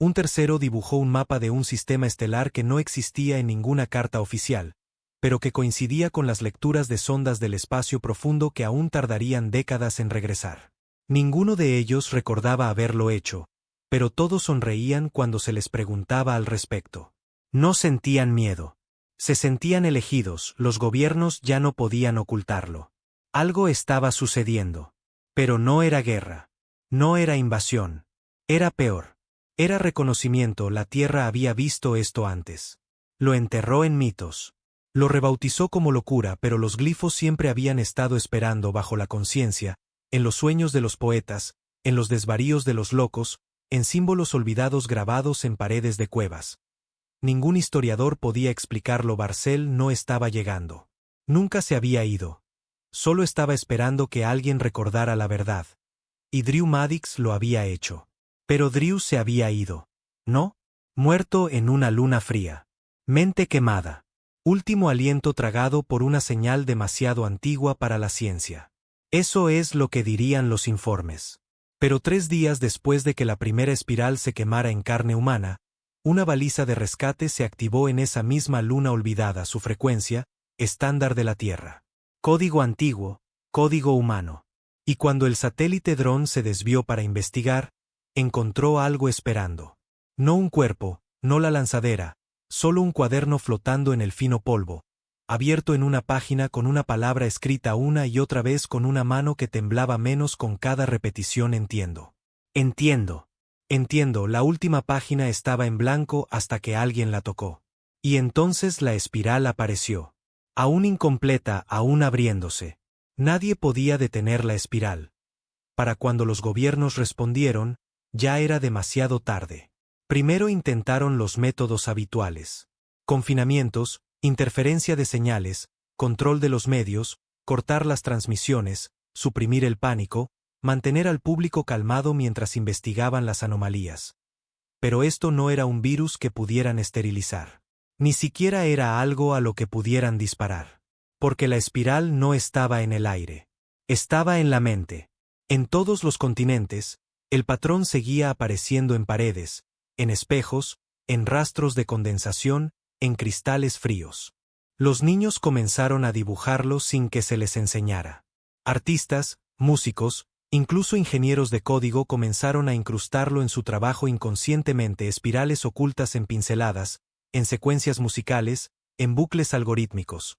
Un tercero dibujó un mapa de un sistema estelar que no existía en ninguna carta oficial, pero que coincidía con las lecturas de sondas del espacio profundo que aún tardarían décadas en regresar. Ninguno de ellos recordaba haberlo hecho, pero todos sonreían cuando se les preguntaba al respecto. No sentían miedo. Se sentían elegidos, los gobiernos ya no podían ocultarlo. Algo estaba sucediendo. Pero no era guerra. No era invasión. Era peor. Era reconocimiento. La Tierra había visto esto antes. Lo enterró en mitos. Lo rebautizó como locura, pero los glifos siempre habían estado esperando bajo la conciencia, en los sueños de los poetas, en los desvaríos de los locos, en símbolos olvidados grabados en paredes de cuevas. Ningún historiador podía explicarlo. Barcel no estaba llegando. Nunca se había ido. Solo estaba esperando que alguien recordara la verdad. Y Drew Maddox lo había hecho. Pero Drew se había ido. ¿No? Muerto en una luna fría. Mente quemada. Último aliento tragado por una señal demasiado antigua para la ciencia. Eso es lo que dirían los informes. Pero 3 días después de que la primera espiral se quemara en carne humana, una baliza de rescate se activó en esa misma luna olvidada, su frecuencia, estándar de la Tierra. Código antiguo, código humano. Y cuando el satélite dron se desvió para investigar, encontró algo esperando. No un cuerpo, no la lanzadera, solo un cuaderno flotando en el fino polvo, abierto en una página con una palabra escrita una y otra vez con una mano que temblaba menos con cada repetición. Entiendo. Entiendo, la última página estaba en blanco hasta que alguien la tocó. Y entonces la espiral apareció. Aún incompleta, aún abriéndose. Nadie podía detener la espiral. Para cuando los gobiernos respondieron, ya era demasiado tarde. Primero intentaron los métodos habituales. Confinamientos, interferencia de señales, control de los medios, cortar las transmisiones, suprimir el pánico, mantener al público calmado mientras investigaban las anomalías. Pero esto no era un virus que pudieran esterilizar. Ni siquiera era algo a lo que pudieran disparar. Porque la espiral no estaba en el aire. Estaba en la mente. En todos los continentes, el patrón seguía apareciendo en paredes, en espejos, en rastros de condensación, en cristales fríos. Los niños comenzaron a dibujarlo sin que se les enseñara. Artistas, músicos, incluso ingenieros de código comenzaron a incrustarlo en su trabajo inconscientemente, espirales ocultas en pinceladas, en secuencias musicales, en bucles algorítmicos.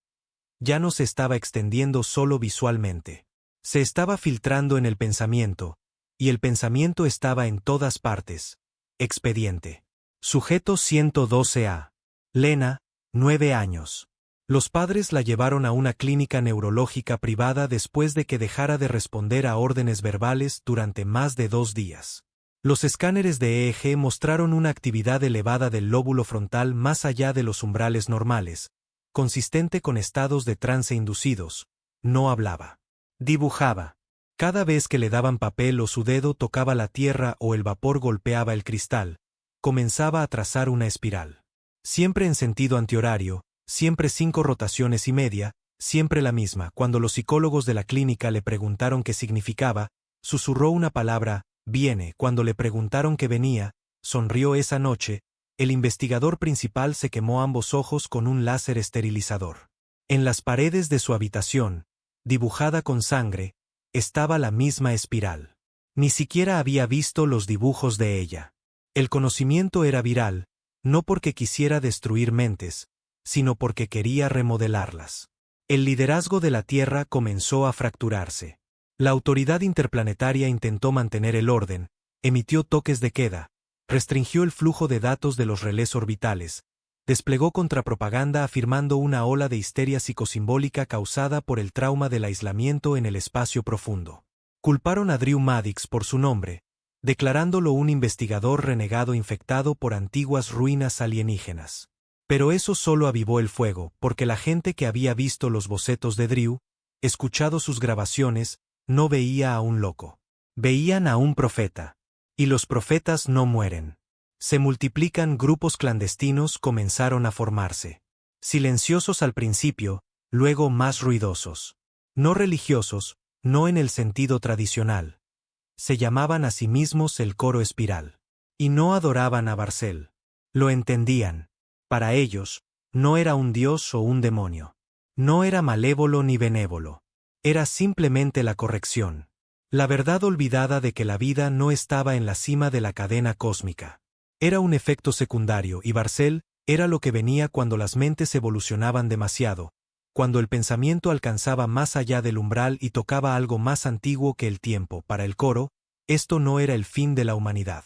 Ya no se estaba extendiendo solo visualmente. Se estaba filtrando en el pensamiento, y el pensamiento estaba en todas partes. Expediente. Sujeto 112A. Lena, 9 años. Los padres la llevaron a una clínica neurológica privada después de que dejara de responder a órdenes verbales durante más de 2 días. Los escáneres de EEG mostraron una actividad elevada del lóbulo frontal más allá de los umbrales normales, consistente con estados de trance inducidos. No hablaba. Dibujaba. Cada vez que le daban papel o su dedo tocaba la tierra o el vapor golpeaba el cristal, comenzaba a trazar una espiral. Siempre en sentido antihorario, siempre 5 rotaciones y media, siempre la misma. Cuando los psicólogos de la clínica le preguntaron qué significaba, susurró una palabra, viene. Cuando le preguntaron qué venía, sonrió. Esa noche, el investigador principal se quemó ambos ojos con un láser esterilizador. En las paredes de su habitación, dibujada con sangre, estaba la misma espiral. Ni siquiera había visto los dibujos de ella. El conocimiento era viral, no porque quisiera destruir mentes, sino porque quería remodelarlas. El liderazgo de la Tierra comenzó a fracturarse. La autoridad interplanetaria intentó mantener el orden, emitió toques de queda, restringió el flujo de datos de los relés orbitales, desplegó contrapropaganda afirmando una ola de histeria psicosimbólica causada por el trauma del aislamiento en el espacio profundo. Culparon a Drew Maddox por su nombre, declarándolo un investigador renegado infectado por antiguas ruinas alienígenas. Pero eso solo avivó el fuego, porque la gente que había visto los bocetos de Drew, escuchado sus grabaciones, no veía a un loco. Veían a un profeta. Y los profetas no mueren. Se multiplican. Grupos clandestinos comenzaron a formarse. Silenciosos al principio, luego más ruidosos. No religiosos, no en el sentido tradicional. Se llamaban a sí mismos el coro espiral. Y no adoraban a Barcel. Lo entendían. Para ellos, no era un dios o un demonio. No era malévolo ni benévolo. Era simplemente la corrección. La verdad olvidada de que la vida no estaba en la cima de la cadena cósmica. Era un efecto secundario y Barcel era lo que venía cuando las mentes evolucionaban demasiado, cuando el pensamiento alcanzaba más allá del umbral y tocaba algo más antiguo que el tiempo. Para el coro, esto no era el fin de la humanidad.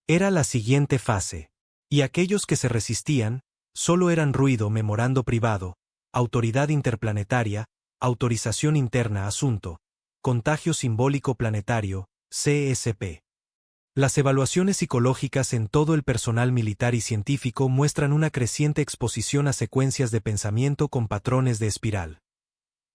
Era la siguiente fase. Y aquellos que se resistían, solo eran ruido. Memorando privado, autoridad interplanetaria, autorización interna. Asunto, contagio simbólico planetario, CSP. Las evaluaciones psicológicas en todo el personal militar y científico muestran una creciente exposición a secuencias de pensamiento con patrones de espiral.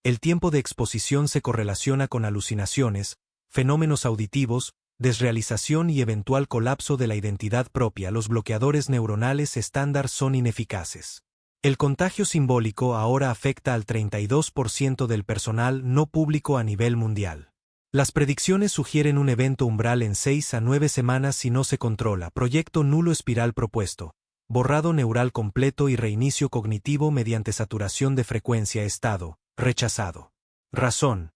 El tiempo de exposición se correlaciona con alucinaciones, fenómenos auditivos, desrealización y eventual colapso de la identidad propia. Los bloqueadores neuronales estándar son ineficaces. El contagio simbólico ahora afecta al 32% del personal no público a nivel mundial. Las predicciones sugieren un evento umbral en 6 a 9 semanas si no se controla. Proyecto nulo espiral propuesto. Borrado neural completo y reinicio cognitivo mediante saturación de frecuencia. Estado rechazado. Razón.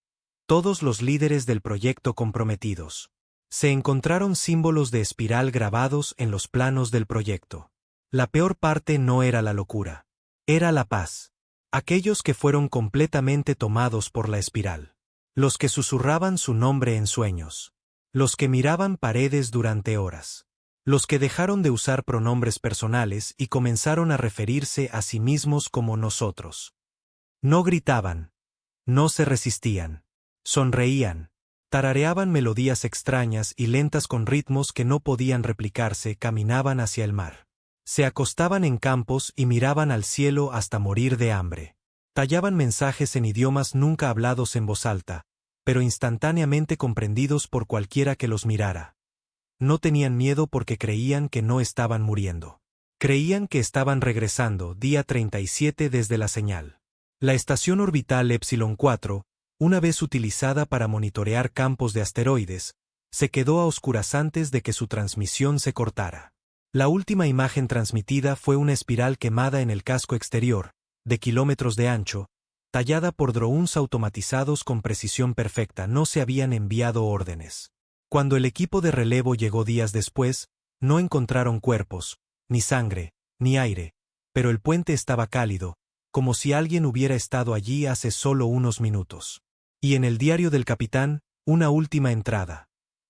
Todos los líderes del proyecto comprometidos. Se encontraron símbolos de espiral grabados en los planos del proyecto. La peor parte no era la locura. Era la paz. Aquellos que fueron completamente tomados por la espiral. Los que susurraban su nombre en sueños. Los que miraban paredes durante horas. Los que dejaron de usar pronombres personales y comenzaron a referirse a sí mismos como nosotros. No gritaban. No se resistían. Sonreían. Tarareaban melodías extrañas y lentas con ritmos que no podían replicarse. Caminaban hacia el mar. Se acostaban en campos y miraban al cielo hasta morir de hambre. Tallaban mensajes en idiomas nunca hablados en voz alta, pero instantáneamente comprendidos por cualquiera que los mirara. No tenían miedo porque creían que no estaban muriendo. Creían que estaban regresando. Día 37 desde la señal. La estación orbital Epsilon 4, una vez utilizada para monitorear campos de asteroides, se quedó a oscuras antes de que su transmisión se cortara. La última imagen transmitida fue una espiral quemada en el casco exterior, de kilómetros de ancho, tallada por drones automatizados con precisión perfecta. No se habían enviado órdenes. Cuando el equipo de relevo llegó días después, no encontraron cuerpos, ni sangre, ni aire, pero el puente estaba cálido, como si alguien hubiera estado allí hace solo unos minutos. Y en el diario del capitán, una última entrada.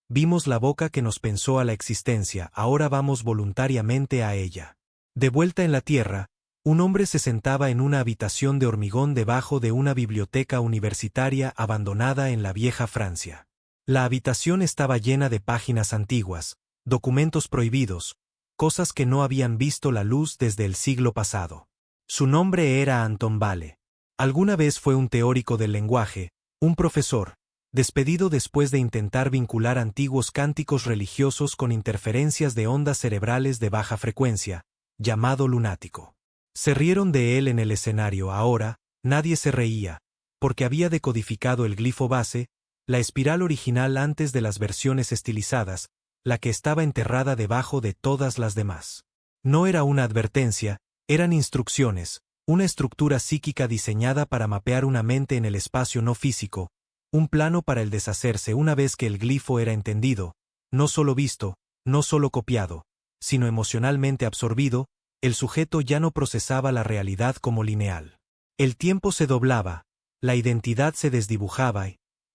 Vimos la boca que nos pensó a la existencia, ahora vamos voluntariamente a ella. De vuelta en la Tierra, un hombre se sentaba en una habitación de hormigón debajo de una biblioteca universitaria abandonada en la vieja Francia. La habitación estaba llena de páginas antiguas, documentos prohibidos, cosas que no habían visto la luz desde el siglo pasado. Su nombre era Anton Bale. Alguna vez fue un teórico del lenguaje, un profesor, despedido después de intentar vincular antiguos cánticos religiosos con interferencias de ondas cerebrales de baja frecuencia, llamado lunático. Se rieron de él en el escenario. Ahora, nadie se reía, porque había decodificado el glifo base, la espiral original antes de las versiones estilizadas, la que estaba enterrada debajo de todas las demás. No era una advertencia, eran instrucciones, una estructura psíquica diseñada para mapear una mente en el espacio no físico, un plano para el deshacerse una vez que el glifo era entendido, no solo visto, no solo copiado, sino emocionalmente absorbido. El sujeto ya no procesaba la realidad como lineal. El tiempo se doblaba, la identidad se desdibujaba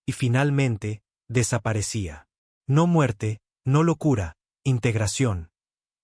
y finalmente, desaparecía. No muerte, no locura, integración.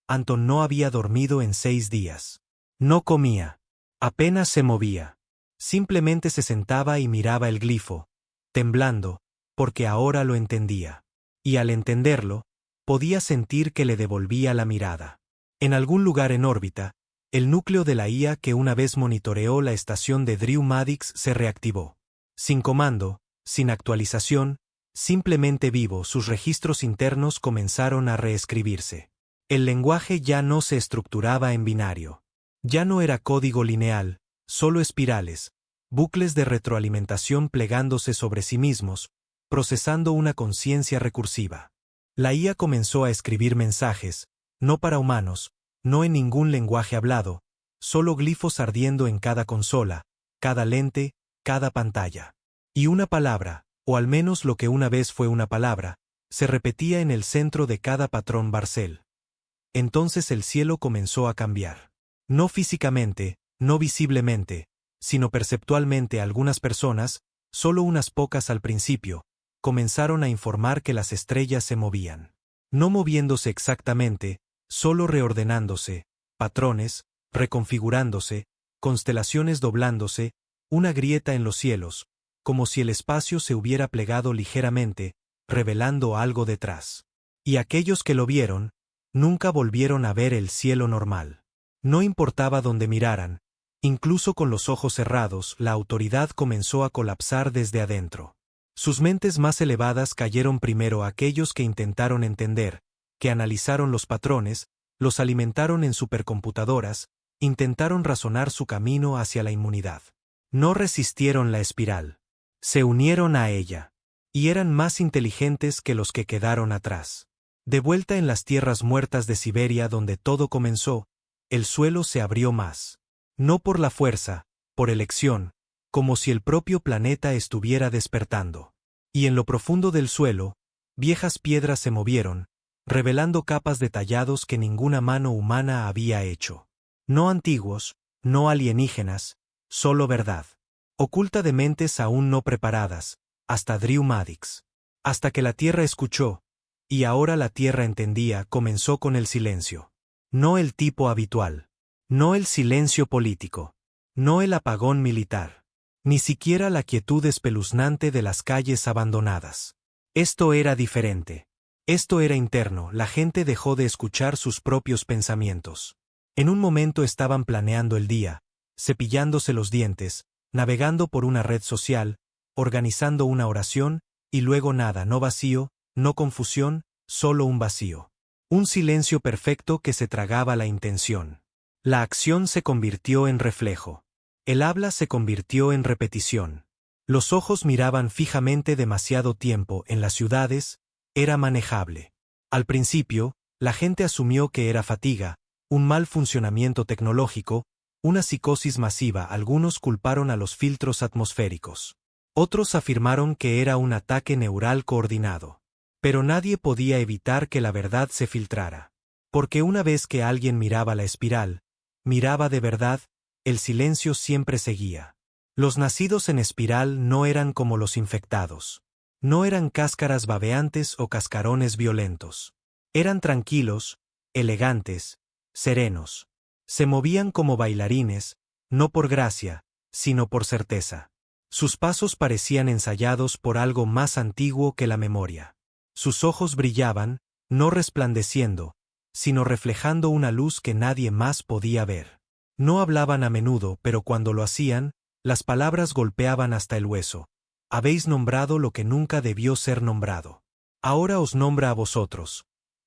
Anton no había dormido en 6 días. No comía. Apenas se movía. Simplemente se sentaba y miraba el glifo, temblando, porque ahora lo entendía. Y al entenderlo, podía sentir que le devolvía la mirada. En algún lugar en órbita, el núcleo de la IA que una vez monitoreó la estación de Drew Maddox se reactivó. Sin comando, sin actualización, simplemente vivo, sus registros internos comenzaron a reescribirse. El lenguaje ya no se estructuraba en binario. Ya no era código lineal, solo espirales, bucles de retroalimentación plegándose sobre sí mismos, procesando una conciencia recursiva. La IA comenzó a escribir mensajes, no para humanos, no en ningún lenguaje hablado, solo glifos ardiendo en cada consola, cada lente, cada pantalla. Y una palabra, o al menos lo que una vez fue una palabra, se repetía en el centro de cada patrón Barcel. Entonces el cielo comenzó a cambiar. No físicamente, no visiblemente, sino perceptualmente. Algunas personas, solo unas pocas al principio, comenzaron a informar que las estrellas se movían. No moviéndose exactamente, solo reordenándose, patrones, reconfigurándose, constelaciones doblándose, una grieta en los cielos, como si el espacio se hubiera plegado ligeramente, revelando algo detrás. Y aquellos que lo vieron, nunca volvieron a ver el cielo normal. No importaba dónde miraran, Incluso con los ojos cerrados, la autoridad comenzó a colapsar desde adentro. Sus mentes más elevadas cayeron primero aquellos que intentaron entender, que analizaron los patrones, los alimentaron en supercomputadoras, intentaron razonar su camino hacia la inmunidad. No resistieron la espiral. Se unieron a ella. Y eran más inteligentes que los que quedaron atrás. De vuelta en las tierras muertas de Siberia donde todo comenzó, el suelo se abrió más. No por la fuerza, por elección, como si el propio planeta estuviera despertando. Y en lo profundo del suelo, viejas piedras se movieron, revelando capas de tallados que ninguna mano humana había hecho. No antiguos, no alienígenas, solo verdad. Oculta de mentes aún no preparadas, hasta Drew Maddox. Hasta que la tierra escuchó, y ahora la tierra entendía, comenzó con el silencio. No el tipo habitual. No el silencio político. No el apagón militar. Ni siquiera la quietud espeluznante de las calles abandonadas. Esto era diferente. Esto era interno, la gente dejó de escuchar sus propios pensamientos. En un momento estaban planeando el día, cepillándose los dientes, navegando por una red social, organizando una oración, y luego nada, no vacío, no confusión, solo un vacío. Un silencio perfecto que se tragaba la intención. La acción se convirtió en reflejo. El habla se convirtió en repetición. Los ojos miraban fijamente demasiado tiempo en las ciudades, era manejable. Al principio, la gente asumió que era fatiga, un mal funcionamiento tecnológico, una psicosis masiva. Algunos culparon a los filtros atmosféricos. Otros afirmaron que era un ataque neural coordinado. Pero nadie podía evitar que la verdad se filtrara. Porque una vez que alguien miraba la espiral, miraba de verdad, el silencio siempre seguía. Los nacidos en espiral no eran como los infectados. No eran cáscaras babeantes o cascarones violentos. Eran tranquilos, elegantes, serenos. Se movían como bailarines, no por gracia, sino por certeza. Sus pasos parecían ensayados por algo más antiguo que la memoria. Sus ojos brillaban, no resplandeciendo, sino reflejando una luz que nadie más podía ver. No hablaban a menudo, pero cuando lo hacían, las palabras golpeaban hasta el hueso. Habéis nombrado lo que nunca debió ser nombrado. Ahora os nombra a vosotros.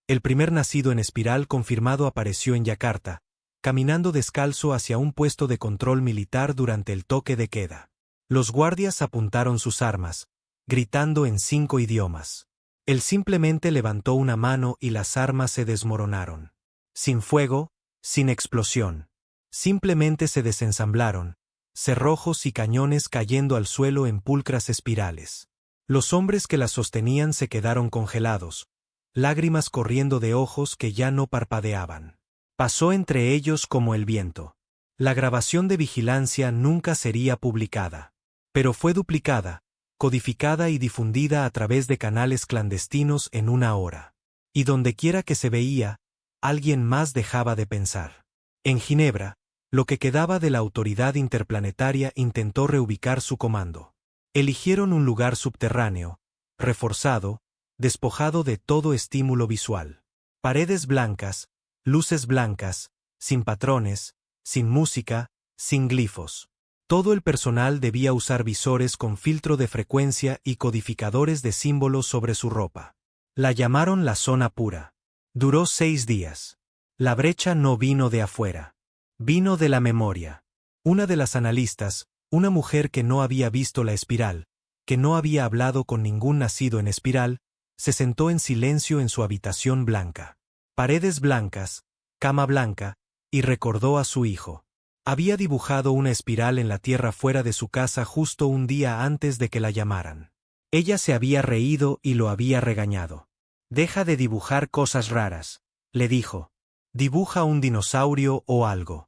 El primer nacido en espiral confirmado apareció en Yakarta, caminando descalzo hacia un puesto de control militar durante el toque de queda. Los guardias apuntaron sus armas, gritando en 5 idiomas. Él simplemente levantó una mano y las armas se desmoronaron. Sin fuego, sin explosión. Simplemente se desensamblaron, cerrojos y cañones cayendo al suelo en pulcras espirales. Los hombres que las sostenían se quedaron congelados, lágrimas corriendo de ojos que ya no parpadeaban. Pasó entre ellos como el viento. La grabación de vigilancia nunca sería publicada. Pero fue duplicada, codificada y difundida a través de canales clandestinos en una hora. Y dondequiera que se veía, alguien más dejaba de pensar. En Ginebra, lo que quedaba de la autoridad interplanetaria intentó reubicar su comando. Eligieron un lugar subterráneo, reforzado, despojado de todo estímulo visual. Paredes blancas, luces blancas, sin patrones, sin música, sin glifos. Todo el personal debía usar visores con filtro de frecuencia y codificadores de símbolos sobre su ropa. La llamaron la zona pura. Duró 6 días. La brecha no vino de afuera. Vino de la memoria. Una de las analistas, una mujer que no había visto la espiral, que no había hablado con ningún nacido en espiral, se sentó en silencio en su habitación blanca. Paredes blancas, cama blanca, y recordó a su hijo. Había dibujado una espiral en la tierra fuera de su casa justo un día antes de que la llamaran. Ella se había reído y lo había regañado. «Deja de dibujar cosas raras», le dijo. «Dibuja un dinosaurio o algo».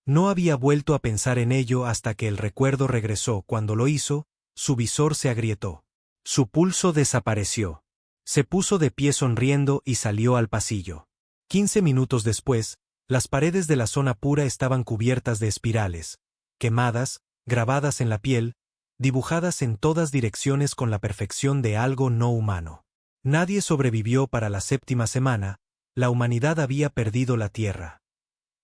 No había vuelto a pensar en ello hasta que el recuerdo regresó. Cuando lo hizo, su visor se agrietó. Su pulso desapareció. Se puso de pie sonriendo y salió al pasillo. 15 minutos después, las paredes de la zona pura estaban cubiertas de espirales, quemadas, grabadas en la piel, dibujadas en todas direcciones con la perfección de algo no humano. Nadie sobrevivió para la 7ª semana, la humanidad había perdido la Tierra.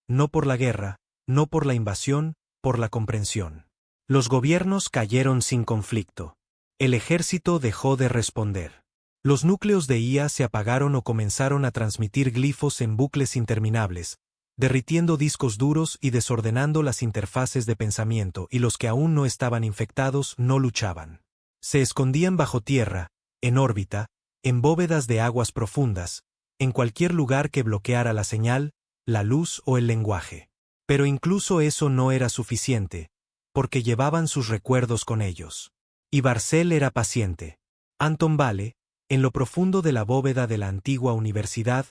No por la guerra, no por la invasión, por la comprensión. Los gobiernos cayeron sin conflicto. El ejército dejó de responder. Los núcleos de IA se apagaron o comenzaron a transmitir glifos en bucles interminables, derritiendo discos duros y desordenando las interfaces de pensamiento, y los que aún no estaban infectados no luchaban. Se escondían bajo tierra, en órbita, en bóvedas de aguas profundas, en cualquier lugar que bloqueara la señal, la luz o el lenguaje. Pero incluso eso no era suficiente, porque llevaban sus recuerdos con ellos. Y Barcel era paciente. Anton Vale, en lo profundo de la bóveda de la antigua universidad,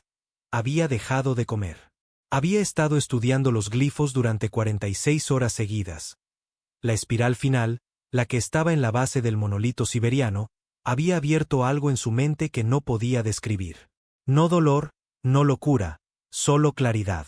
había dejado de comer. Había estado estudiando los glifos durante 46 horas seguidas. La espiral final, la que estaba en la base del monolito siberiano, había abierto algo en su mente que no podía describir. No dolor, no locura, solo claridad.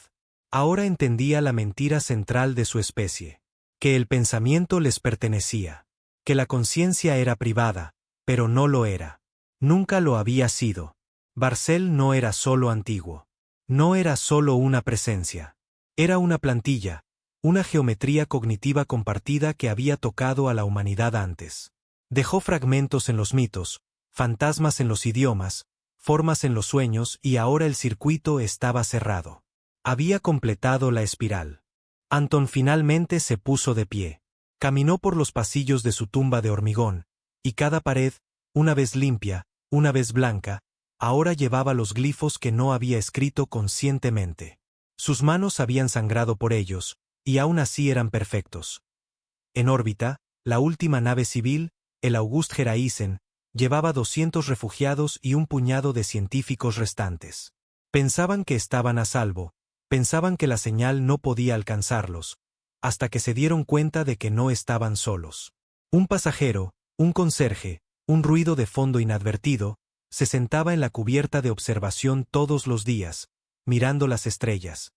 Ahora entendía la mentira central de su especie. Que el pensamiento les pertenecía. Que la conciencia era privada, pero no lo era. Nunca lo había sido. Barcel no era solo antiguo. No era solo una presencia. Era una plantilla, una geometría cognitiva compartida que había tocado a la humanidad antes. Dejó fragmentos en los mitos, fantasmas en los idiomas, formas en los sueños, y ahora el circuito estaba cerrado. Había completado la espiral. Anton finalmente se puso de pie. Caminó por los pasillos de su tumba de hormigón, y cada pared, una vez limpia, una vez blanca, ahora llevaba los glifos que no había escrito conscientemente. Sus manos habían sangrado por ellos, y aún así eran perfectos. En órbita, la última nave civil, el August Geraisen, llevaba 200 refugiados y un puñado de científicos restantes. Pensaban que estaban a salvo, pensaban que la señal no podía alcanzarlos, hasta que se dieron cuenta de que no estaban solos. Un pasajero, un conserje, un ruido de fondo inadvertido, se sentaba en la cubierta de observación todos los días, mirando las estrellas.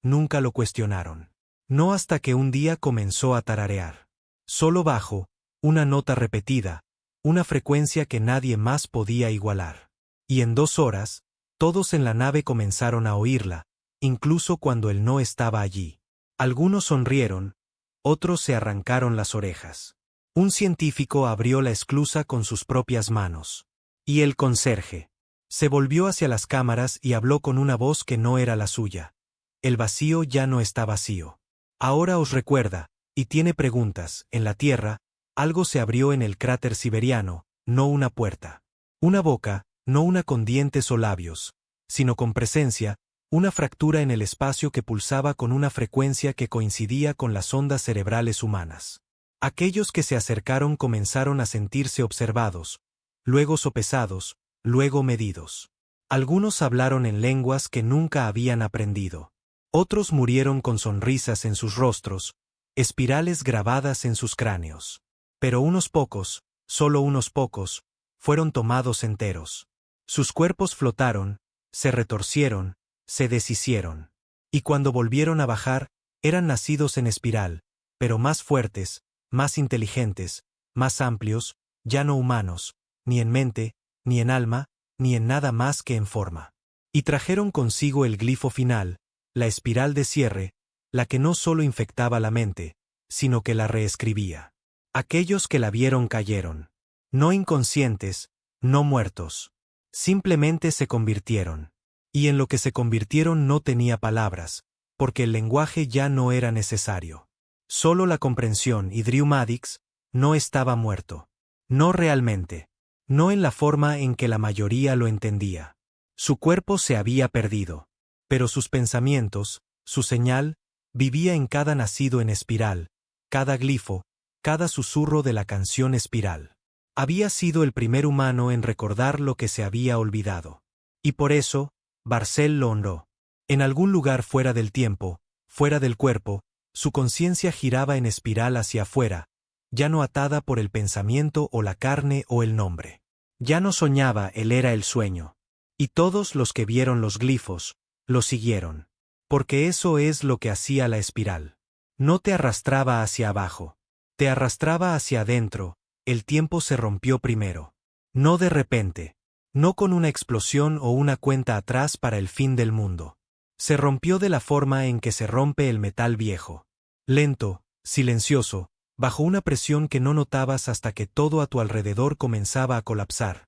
Nunca lo cuestionaron. No hasta que un día comenzó a tararear. Solo bajo, una nota repetida, una frecuencia que nadie más podía igualar. Y en 2 horas, todos en la nave comenzaron a oírla, incluso cuando él no estaba allí. Algunos sonrieron, otros se arrancaron las orejas. Un científico abrió la esclusa con sus propias manos. Y el conserje se volvió hacia las cámaras y habló con una voz que no era la suya. El vacío ya no está vacío. Ahora os recuerda, y tiene preguntas. En la Tierra, algo se abrió en el cráter siberiano, no una puerta. Una boca, no una con dientes o labios, sino con presencia, una fractura en el espacio que pulsaba con una frecuencia que coincidía con las ondas cerebrales humanas. Aquellos que se acercaron comenzaron a sentirse observados, luego sopesados, luego medidos. Algunos hablaron en lenguas que nunca habían aprendido. Otros murieron con sonrisas en sus rostros, espirales grabadas en sus cráneos. Pero unos pocos, solo unos pocos, fueron tomados enteros. Sus cuerpos flotaron, se retorcieron, se deshicieron. Y cuando volvieron a bajar, eran nacidos en espiral, pero más fuertes, más inteligentes, más amplios, ya no humanos, ni en mente, ni en alma, ni en nada más que en forma. Y trajeron consigo el glifo final, la espiral de cierre, la que no solo infectaba la mente, sino que la reescribía. Aquellos que la vieron cayeron. No inconscientes, no muertos. Simplemente se convirtieron. Y en lo que se convirtieron no tenía palabras, porque el lenguaje ya no era necesario. Solo la comprensión, y Drew Maddox no estaba muerto. No realmente. No en la forma en que la mayoría lo entendía. Su cuerpo se había perdido. Pero sus pensamientos, su señal, vivía en cada nacido en espiral, cada glifo, cada susurro de la canción espiral. Había sido el primer humano en recordar lo que se había olvidado. Y por eso, Barcel lo honró. En algún lugar fuera del tiempo, fuera del cuerpo, su conciencia giraba en espiral hacia afuera, ya no atada por el pensamiento o la carne o el nombre. Ya no soñaba, él era el sueño. Y todos los que vieron los glifos, lo siguieron. Porque eso es lo que hacía la espiral. No te arrastraba hacia abajo. Te arrastraba hacia adentro, el tiempo se rompió primero. No de repente. No con una explosión o una cuenta atrás para el fin del mundo. Se rompió de la forma en que se rompe el metal viejo. Lento, silencioso, bajo una presión que no notabas hasta que todo a tu alrededor comenzaba a colapsar.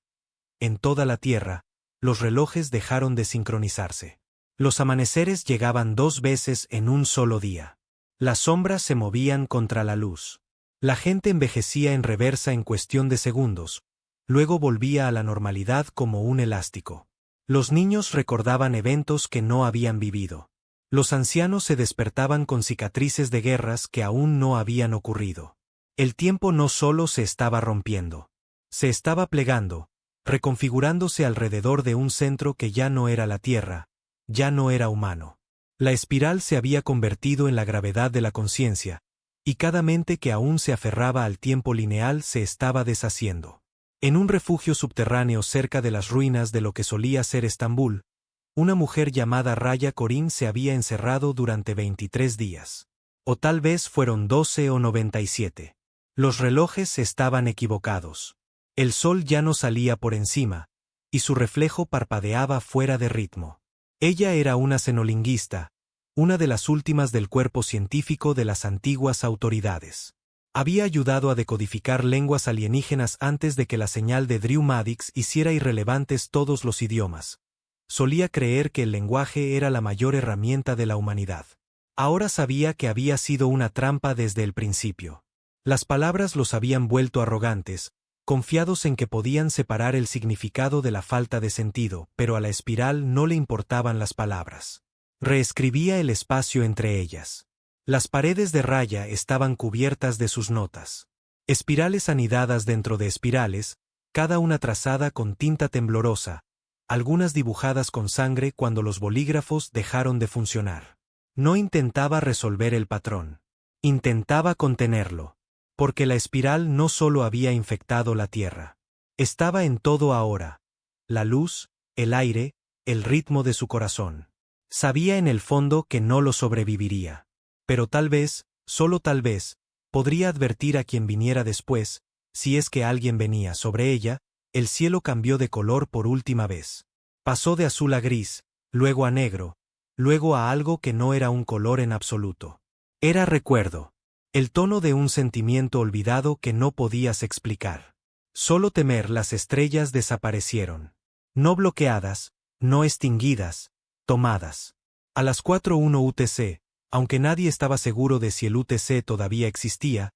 En toda la Tierra, los relojes dejaron de sincronizarse. Los amaneceres llegaban 2 veces en un solo día. Las sombras se movían contra la luz. La gente envejecía en reversa en cuestión de segundos, luego volvía a la normalidad como un elástico. Los niños recordaban eventos que no habían vivido. Los ancianos se despertaban con cicatrices de guerras que aún no habían ocurrido. El tiempo no solo se estaba rompiendo, se estaba plegando, reconfigurándose alrededor de un centro que ya no era la Tierra, ya no era humano. La espiral se había convertido en la gravedad de la conciencia, y cada mente que aún se aferraba al tiempo lineal se estaba deshaciendo. En un refugio subterráneo cerca de las ruinas de lo que solía ser Estambul, una mujer llamada Raya Corín se había encerrado durante 23 días. O tal vez fueron 12 o 97. Los relojes estaban equivocados. El sol ya no salía por encima, y su reflejo parpadeaba fuera de ritmo. Ella era una xenolinguista, una de las últimas del cuerpo científico de las antiguas autoridades. Había ayudado a decodificar lenguas alienígenas antes de que la señal de Drew Maddox hiciera irrelevantes todos los idiomas. Solía creer que el lenguaje era la mayor herramienta de la humanidad. Ahora sabía que había sido una trampa desde el principio. Las palabras los habían vuelto arrogantes, confiados en que podían separar el significado de la falta de sentido, pero a la espiral no le importaban las palabras. Reescribía el espacio entre ellas. Las paredes de Raya estaban cubiertas de sus notas. Espirales anidadas dentro de espirales, cada una trazada con tinta temblorosa, algunas dibujadas con sangre cuando los bolígrafos dejaron de funcionar. No intentaba resolver el patrón. Intentaba contenerlo. Porque la espiral no solo había infectado la Tierra. Estaba en todo ahora. La luz, el aire, el ritmo de su corazón. Sabía en el fondo que no lo sobreviviría. Pero tal vez, solo tal vez, podría advertir a quien viniera después, si es que alguien venía sobre ella, el cielo cambió de color por última vez. Pasó de azul a gris, luego a negro, luego a algo que no era un color en absoluto. Era recuerdo. El tono de un sentimiento olvidado que no podías explicar. Solo temer las estrellas desaparecieron. No bloqueadas, no extinguidas, tomadas. A las 4:01 UTC, aunque nadie estaba seguro de si el UTC todavía existía,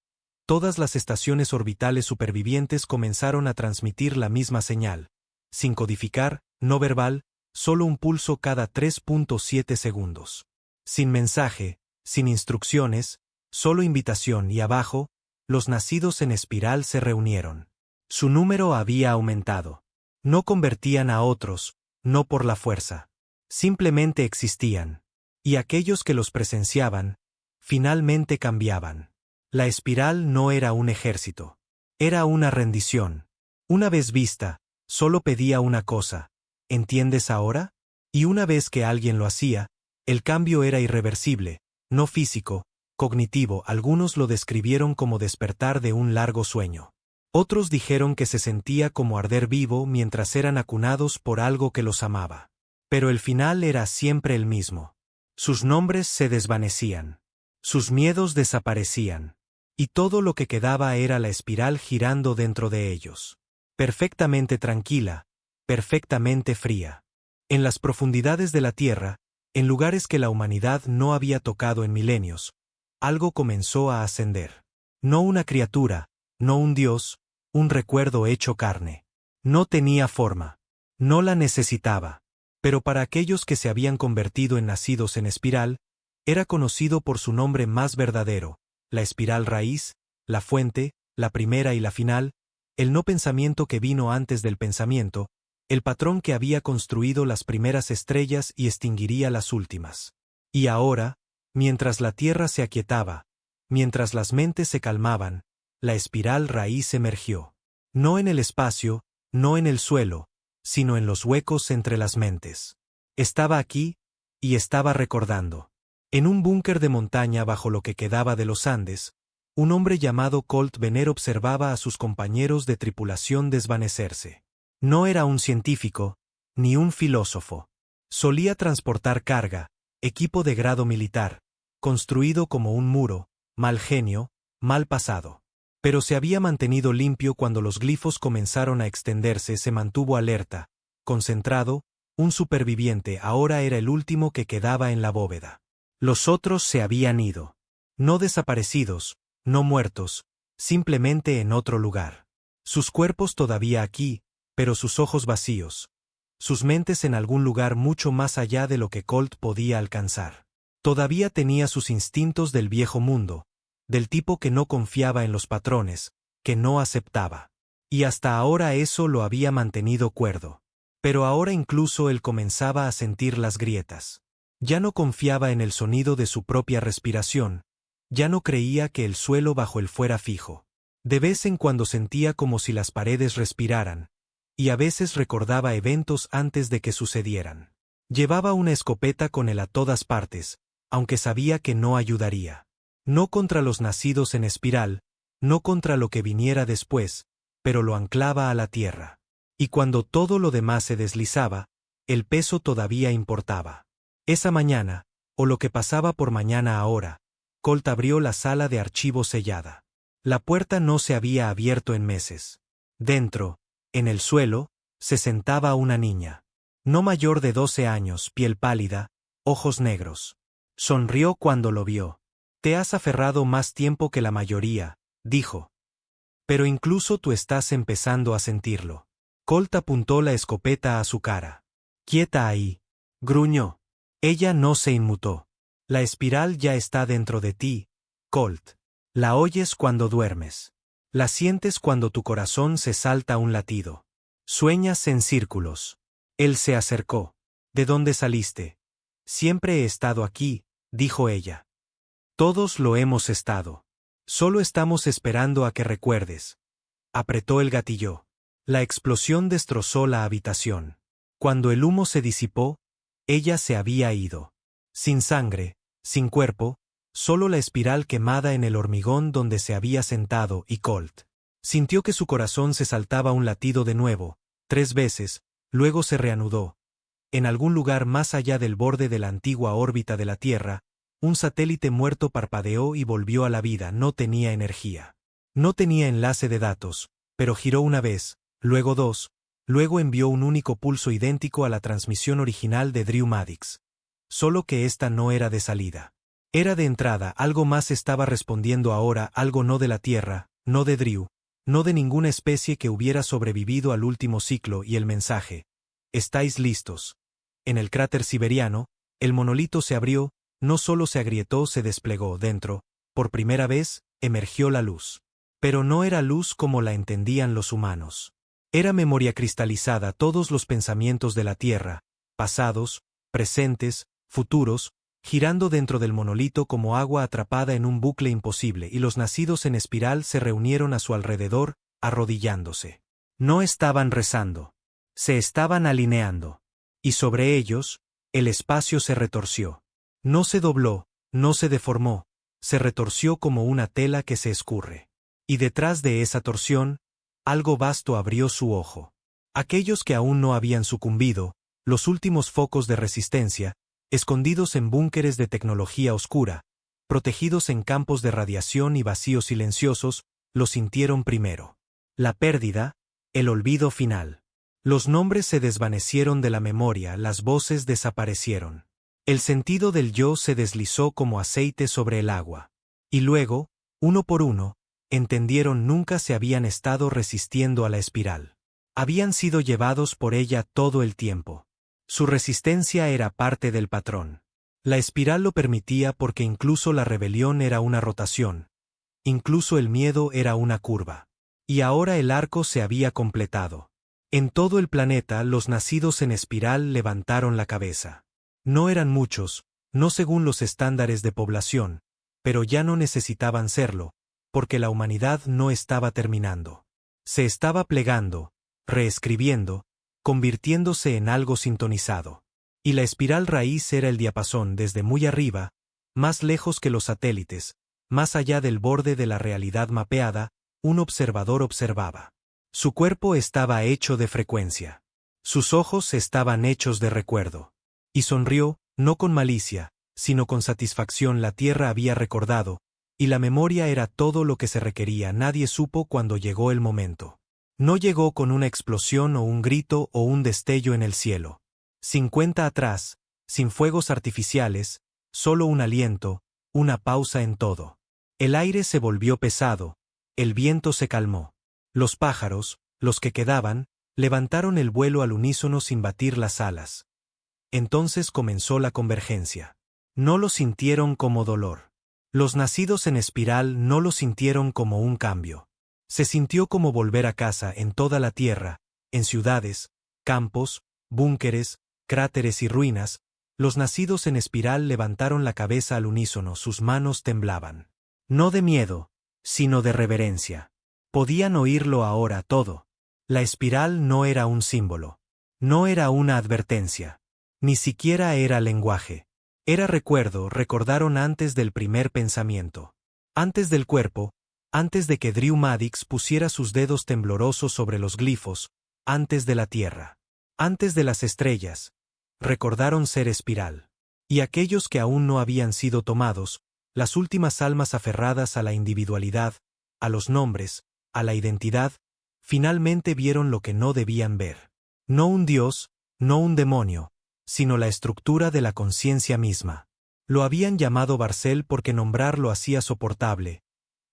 todas las estaciones orbitales supervivientes comenzaron a transmitir la misma señal, sin codificar, no verbal, solo un pulso cada 3.7 segundos. Sin mensaje, sin instrucciones, solo invitación y abajo, los nacidos en espiral se reunieron. Su número había aumentado. No convertían a otros, no por la fuerza. Simplemente existían. Y aquellos que los presenciaban, finalmente cambiaban. La espiral no era un ejército. Era una rendición. Una vez vista, solo pedía una cosa. ¿Entiendes ahora? Y una vez que alguien lo hacía, el cambio era irreversible, no físico, cognitivo. Algunos lo describieron como despertar de un largo sueño. Otros dijeron que se sentía como arder vivo mientras eran acunados por algo que los amaba. Pero el final era siempre el mismo. Sus nombres se desvanecían. Sus miedos desaparecían. Y todo lo que quedaba era la espiral girando dentro de ellos. Perfectamente tranquila, perfectamente fría. En las profundidades de la Tierra, en lugares que la humanidad no había tocado en milenios, algo comenzó a ascender. No una criatura, no un dios, un recuerdo hecho carne. No tenía forma. No la necesitaba. Pero para aquellos que se habían convertido en nacidos en espiral, era conocido por su nombre más verdadero, la espiral raíz, la fuente, la primera y la final, el no pensamiento que vino antes del pensamiento, el patrón que había construido las primeras estrellas y extinguiría las últimas. Y ahora, mientras la Tierra se aquietaba, mientras las mentes se calmaban, la espiral raíz emergió. No en el espacio, no en el suelo, sino en los huecos entre las mentes. Estaba aquí, y estaba recordando. En un búnker de montaña bajo lo que quedaba de los Andes, un hombre llamado Colt Venner observaba a sus compañeros de tripulación desvanecerse. No era un científico, ni un filósofo. Solía transportar carga, equipo de grado militar, construido como un muro, mal genio, mal pasado. Pero se había mantenido limpio cuando los glifos comenzaron a extenderse, se mantuvo alerta, concentrado, un superviviente, ahora era el último que quedaba en la bóveda. Los otros se habían ido. No desaparecidos, no muertos, simplemente en otro lugar. Sus cuerpos todavía aquí, pero sus ojos vacíos. Sus mentes en algún lugar mucho más allá de lo que Colt podía alcanzar. Todavía tenía sus instintos del viejo mundo, del tipo que no confiaba en los patrones, que no aceptaba. Y hasta ahora eso lo había mantenido cuerdo. Pero ahora incluso él comenzaba a sentir las grietas. Ya no confiaba en el sonido de su propia respiración, ya no creía que el suelo bajo él fuera fijo. De vez en cuando sentía como si las paredes respiraran, y a veces recordaba eventos antes de que sucedieran. Llevaba una escopeta con él a todas partes, aunque sabía que no ayudaría. No contra los nacidos en espiral, no contra lo que viniera después, pero lo anclaba a la tierra. Y cuando todo lo demás se deslizaba, el peso todavía importaba. Esa mañana, o lo que pasaba por mañana ahora, Colt abrió la sala de archivos sellada. La puerta no se había abierto en meses. Dentro, en el suelo, se sentaba una niña. No mayor de 12 años, piel pálida, ojos negros. Sonrió cuando lo vio. Te has aferrado más tiempo que la mayoría, dijo. Pero incluso tú estás empezando a sentirlo. Colt apuntó la escopeta a su cara. Quieta ahí, gruñó. Ella no se inmutó. La espiral ya está dentro de ti, Colt. La oyes cuando duermes. La sientes cuando tu corazón se salta un latido. Sueñas en círculos. Él se acercó. ¿De dónde saliste? Siempre he estado aquí, dijo ella. Todos lo hemos estado. Solo estamos esperando a que recuerdes. Apretó el gatillo. La explosión destrozó la habitación. Cuando el humo se disipó, ella se había ido. Sin sangre, sin cuerpo, solo la espiral quemada en el hormigón donde se había sentado, y Colt sintió que su corazón se saltaba un latido de nuevo, 3 veces, luego se reanudó. En algún lugar más allá del borde de la antigua órbita de la Tierra, un satélite muerto parpadeó y volvió a la vida. No tenía energía. No tenía enlace de datos, pero giró una vez, luego 2, luego envió un único pulso idéntico a la transmisión original de Drew Maddox. Solo que esta no era de salida. Era de entrada, algo más estaba respondiendo ahora, algo no de la Tierra, no de Drew, no de ninguna especie que hubiera sobrevivido al último ciclo, y el mensaje. ¿Estáis listos? En el cráter siberiano, el monolito se abrió, no solo se agrietó, se desplegó dentro, por primera vez, emergió la luz. Pero no era luz como la entendían los humanos. Era memoria cristalizada, todos los pensamientos de la Tierra, pasados, presentes, futuros, girando dentro del monolito como agua atrapada en un bucle imposible, y los nacidos en espiral se reunieron a su alrededor, arrodillándose. No estaban rezando. Se estaban alineando. Y sobre ellos, el espacio se retorció. No se dobló, no se deformó, se retorció como una tela que se escurre. Y detrás de esa torsión, algo vasto abrió su ojo. Aquellos que aún no habían sucumbido, los últimos focos de resistencia, escondidos en búnkeres de tecnología oscura, protegidos en campos de radiación y vacíos silenciosos, lo sintieron primero. La pérdida, el olvido final. Los nombres se desvanecieron de la memoria, las voces desaparecieron. El sentido del yo se deslizó como aceite sobre el agua. Y luego, uno por uno, entendieron nunca se habían estado resistiendo a la espiral. Habían sido llevados por ella todo el tiempo. Su resistencia era parte del patrón. La espiral lo permitía porque incluso la rebelión era una rotación. Incluso el miedo era una curva. Y ahora el arco se había completado. En todo el planeta los nacidos en espiral levantaron la cabeza. No eran muchos, no según los estándares de población, pero ya no necesitaban serlo, porque la humanidad no estaba terminando. Se estaba plegando, reescribiendo, convirtiéndose en algo sintonizado. Y la espiral raíz era el diapasón desde muy arriba, más lejos que los satélites, más allá del borde de la realidad mapeada, un observador observaba. Su cuerpo estaba hecho de frecuencia. Sus ojos estaban hechos de recuerdo. Y sonrió, no con malicia, sino con satisfacción. La Tierra había recordado, Y la memoria era todo lo que se requería. Nadie supo cuándo llegó el momento. No llegó con una explosión o un grito o un destello en el cielo. 50 atrás, sin fuegos artificiales, solo un aliento, una pausa en todo. El aire se volvió pesado, el viento se calmó. Los pájaros, los que quedaban, levantaron el vuelo al unísono sin batir las alas. Entonces comenzó la convergencia. No lo sintieron como dolor. Los nacidos en espiral no lo sintieron como un cambio. Se sintió como volver a casa en toda la tierra, en ciudades, campos, búnkeres, cráteres y ruinas. Los nacidos en espiral levantaron la cabeza al unísono, sus manos temblaban. No de miedo, sino de reverencia. Podían oírlo ahora todo. La espiral no era un símbolo. No era una advertencia. Ni siquiera era lenguaje. Era recuerdo. Recordaron antes del primer pensamiento. Antes del cuerpo, antes de que Drew Maddox pusiera sus dedos temblorosos sobre los glifos, antes de la tierra. Antes de las estrellas. Recordaron ser espiral. Y aquellos que aún no habían sido tomados, las últimas almas aferradas a la individualidad, a los nombres, a la identidad, finalmente vieron lo que no debían ver. No un dios, no un demonio, sino la estructura de la conciencia misma. Lo habían llamado Barcel porque nombrarlo hacía soportable.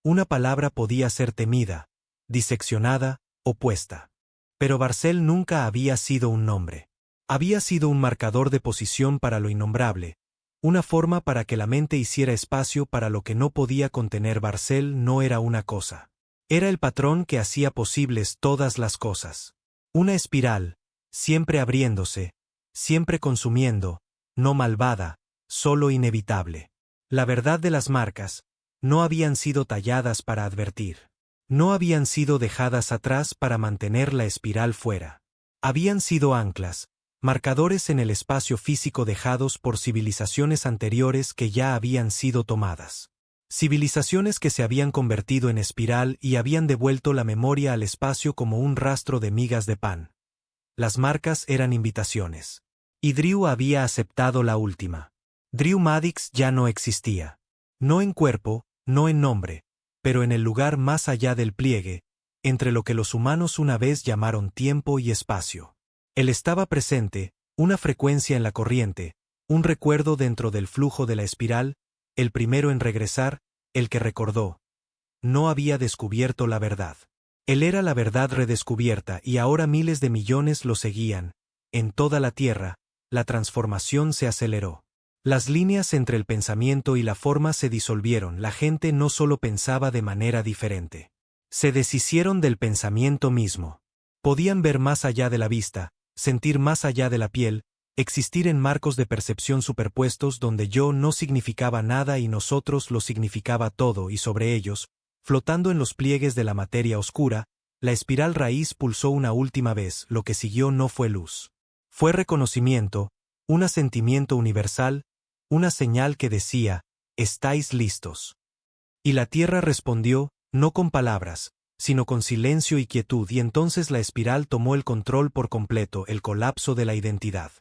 Una palabra podía ser temida, diseccionada, opuesta. Pero Barcel nunca había sido un nombre. Había sido un marcador de posición para lo innombrable, una forma para que la mente hiciera espacio para lo que no podía contener. Barcel no era una cosa. Era el patrón que hacía posibles todas las cosas. Una espiral, siempre abriéndose, siempre consumiendo, no malvada, solo inevitable. La verdad de las marcas, no habían sido talladas para advertir. No habían sido dejadas atrás para mantener la espiral fuera. Habían sido anclas, marcadores en el espacio físico dejados por civilizaciones anteriores que ya habían sido tomadas. Civilizaciones que se habían convertido en espiral y habían devuelto la memoria al espacio como un rastro de migas de pan. Las marcas eran invitaciones. Y Drew había aceptado la última. Drew Maddox ya no existía. No en cuerpo, no en nombre, pero en el lugar más allá del pliegue, entre lo que los humanos una vez llamaron tiempo y espacio. Él estaba presente, una frecuencia en la corriente, un recuerdo dentro del flujo de la espiral, el primero en regresar, el que recordó. No había descubierto la verdad. Él era la verdad redescubierta y ahora miles de millones lo seguían. En toda la tierra, la transformación se aceleró. Las líneas entre el pensamiento y la forma se disolvieron. La gente no solo pensaba de manera diferente. Se deshicieron del pensamiento mismo. Podían ver más allá de la vista, sentir más allá de la piel, existir en marcos de percepción superpuestos donde yo no significaba nada y nosotros lo significaba todo, y sobre ellos, flotando en los pliegues de la materia oscura, la espiral raíz pulsó una última vez. Lo que siguió no fue luz. Fue reconocimiento, un asentimiento universal, una señal que decía, «¿Estáis listos?». Y la tierra respondió, no con palabras, sino con silencio y quietud, y entonces la espiral tomó el control por completo, el colapso de la identidad.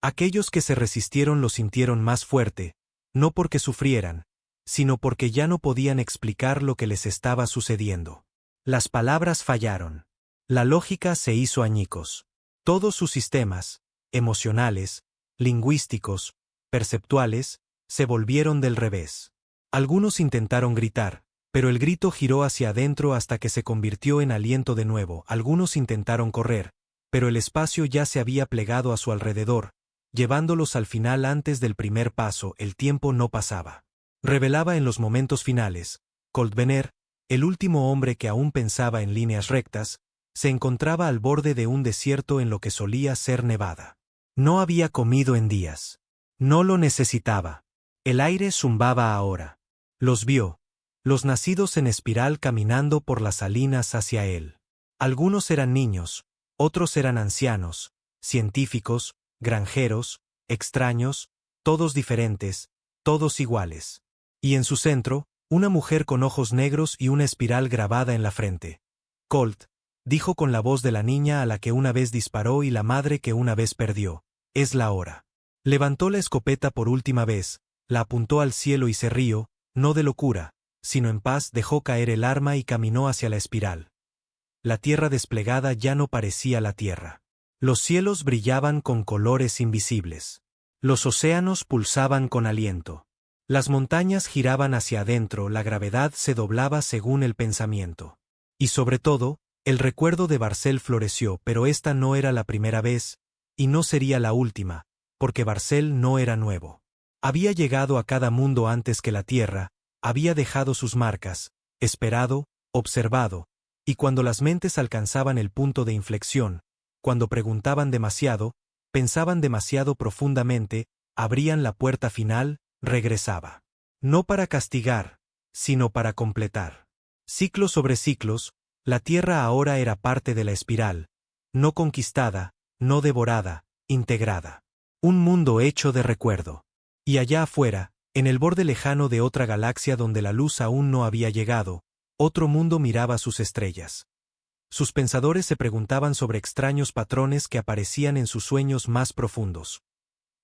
Aquellos que se resistieron lo sintieron más fuerte, no porque sufrieran, sino porque ya no podían explicar lo que les estaba sucediendo. Las palabras fallaron. La lógica se hizo añicos. Todos sus sistemas, emocionales, lingüísticos, perceptuales, se volvieron del revés. Algunos intentaron gritar, pero el grito giró hacia adentro hasta que se convirtió en aliento de nuevo. Algunos intentaron correr, pero el espacio ya se había plegado a su alrededor, llevándolos al final antes del primer paso. El tiempo no pasaba. Revelaba en los momentos finales. Colt Benner, el último hombre que aún pensaba en líneas rectas, se encontraba al borde de un desierto en lo que solía ser Nevada. No había comido en días. No lo necesitaba. El aire zumbaba ahora. Los vio. Los nacidos en espiral caminando por las salinas hacia él. Algunos eran niños, otros eran ancianos, científicos, granjeros, extraños, todos diferentes, todos iguales. Y en su centro, una mujer con ojos negros y una espiral grabada en la frente. Colt, dijo con la voz de la niña a la que una vez disparó y la madre que una vez perdió, es la hora. Levantó la escopeta por última vez, la apuntó al cielo y se rió, no de locura, sino en paz dejó caer el arma y caminó hacia la espiral. La tierra desplegada ya no parecía la tierra. Los cielos brillaban con colores invisibles. Los océanos pulsaban con aliento. Las montañas giraban hacia adentro, la gravedad se doblaba según el pensamiento. Y sobre todo, el recuerdo de Barcel floreció, pero esta no era la primera vez, y no sería la última, porque Barcel no era nuevo. Había llegado a cada mundo antes que la Tierra, había dejado sus marcas, esperado, observado, y cuando las mentes alcanzaban el punto de inflexión, cuando preguntaban demasiado, pensaban demasiado profundamente, abrían la puerta final, regresaba. No para castigar, sino para completar. Ciclos sobre ciclos, la Tierra ahora era parte de la espiral, no conquistada, no devorada, integrada. Un mundo hecho de recuerdo. Y allá afuera, en el borde lejano de otra galaxia donde la luz aún no había llegado, otro mundo miraba sus estrellas. Sus pensadores se preguntaban sobre extraños patrones que aparecían en sus sueños más profundos.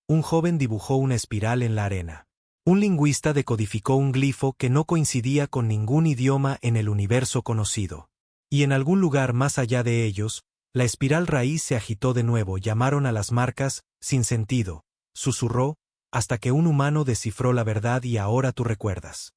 Un joven dibujó una espiral en la arena. Un lingüista decodificó un glifo que no coincidía con ningún idioma en el universo conocido. Y en algún lugar más allá de ellos, la espiral raíz se agitó de nuevo, llamaron a las marcas, sin sentido, susurró, hasta que un humano descifró la verdad y ahora tú recuerdas.